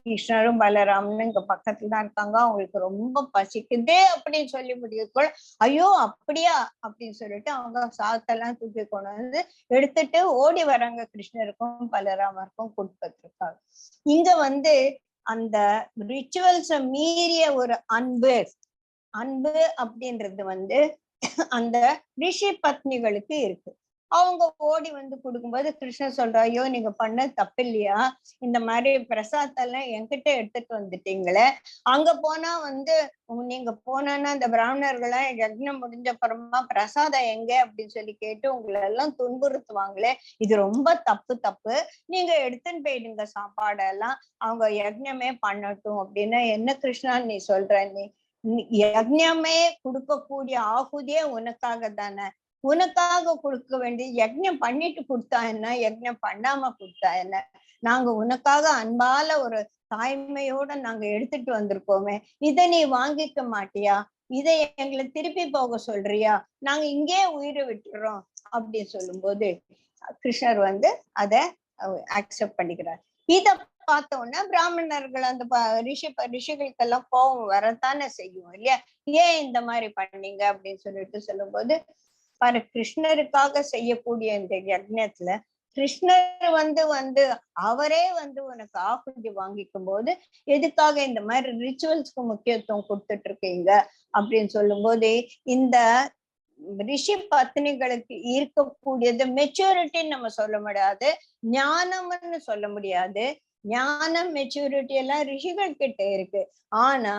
கிருஷ்ணரும் பலராமனும் இங்க பக்கத்துல தான் இருக்காங்க, அவங்களுக்கு ரொம்ப பசிக்குதே அப்படின்னு சொல்லி முடியுதுக்குள்ள, ஐயோ அப்படியா அப்படின்னு சொல்லிட்டு அவங்க சாத்தெல்லாம் தூக்கி கொண்டு எடுத்துட்டு ஓடி வராங்க கிருஷ்ணருக்கும் பலராமருக்கும் கொடுத்துருக்காங்க. இங்க அந்த ரிச்சுவல்ஸ மீறிய ஒரு அன்பு அப்படின்றது அந்த ரிஷி பத்னிகளுக்கு இருக்கு. அவங்க ஓடி கொடுக்கும்போது கிருஷ்ணர் சொல்ற, ஐயோ நீங்க பண்ண தப்பு இல்லையா, இந்த மாதிரி பிரசாதெல்லாம் என்கிட்ட எடுத்துட்டு வந்துட்டீங்களே, அங்க போனா நீங்க போனா இந்த பிராமணர்கள்லாம் யக்ஞம் முடிஞ்ச அப்புறமா பிரசாதம் எங்க அப்படின்னு சொல்லி கேட்டு உங்களை எல்லாம் துன்புறுத்துவாங்களே, இது ரொம்ப தப்பு, நீங்க எடுத்துன்னு போயிடுங்க சாப்பாடெல்லாம், அவங்க யக்ஞமே பண்ணட்டும் அப்படின்னு. என்ன கிருஷ்ணா நீ சொல்ற, நீ யக்ஞமே கொடுக்கக்கூடிய ஆகுதியே உனக்காக தானே, உனக்காக கொடுக்க வேண்டிய யக்ஞம் பண்ணிட்டு கொடுத்தா என்ன, யக்ஞம் பண்ணாம கொடுத்தா என்ன, நாங்க உனக்காக அன்பால ஒரு தாய்மையோட நாங்க எடுத்துட்டு வந்திருக்கோமே, இதை நீ வாங்கிக்க மாட்டியா, இதை எங்களை திருப்பி போக சொல்றியா, நாங்க இங்கே உயிரை விட்டுறோம் அப்படின்னு சொல்லும்போது கிருஷ்ணர் அதை அக்செப்ட் பண்ணிக்கிறார். இத பார்த்த உடனே பிராமணர்கள் அந்த ரிஷிகளுக்கெல்லாம் கோபம் வரத்தானே செய்யும் இல்லையா, ஏன் இந்த மாதிரி பண்ணீங்க அப்படின்னு சொல்லிட்டு சொல்லும்போது, பாரு கிருஷ்ணருக்காக செய்யக்கூடிய இந்த யக்ஞத்துல கிருஷ்ணர் அவரே உனக்கு ஆகுதி வாங்கிக்கும் போது எதுக்காக இந்த மாதிரி ரிச்சுவல்ஸ்க்கு முக்கியத்துவம் கொடுத்துட்டு இருக்கீங்க அப்படின்னு சொல்லும் போது, இந்த ரிஷி பத்னிகளுக்கு இருக்கக்கூடியது மெச்சூரிட்டின்னு நம்ம சொல்ல முடியாது, ஞானம்னு சொல்ல முடியாது. ஞானம் மெச்சூரிட்டி எல்லாம் ரிஷிகள் கிட்ட இருக்கு. ஆனா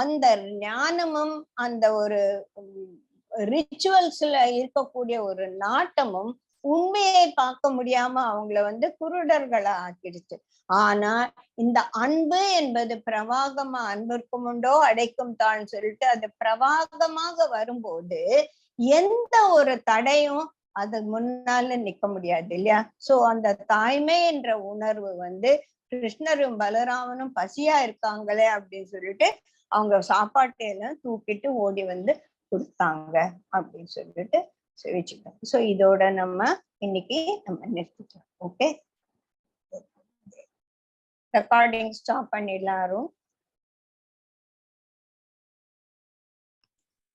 அந்த ஞானமும் அந்த ஒரு ரிச்சுவல்ஸ்ல இருக்கக்கூடிய ஒரு நாட்டமும் உண்மையை பார்க்க முடியாம அவங்கள குருடர்களை ஆக்கிடுச்சு. ஆனா இந்த அன்பு என்பது பிரவாகமா, அன்பிற்கும் உண்டோ அடைக்கும் தாழ்ன்னு சொல்லிட்டு அது பிரவாகமாக வரும்போது எந்த ஒரு தடையும் அது முன்னால நிக்க முடியாது இல்லையா. சோ அந்த தாய்மை என்ற உணர்வு கிருஷ்ணரும் பலராமனும் பசியா இருக்காங்களே அப்படின்னு சொல்லிட்டு அவங்க சாப்பாட்டையெல்லாம் தூக்கிட்டு ஓடி கொடுத்தாங்க அப்படின்னு சொல்லிட்டு வச்சுக்கோங்க. சோ இதோட நம்ம இன்னைக்கு நிறுத்திக்கலாம். ஓகே, ரெக்கார்டிங் ஸ்டாப் பண்ணிடலாம்.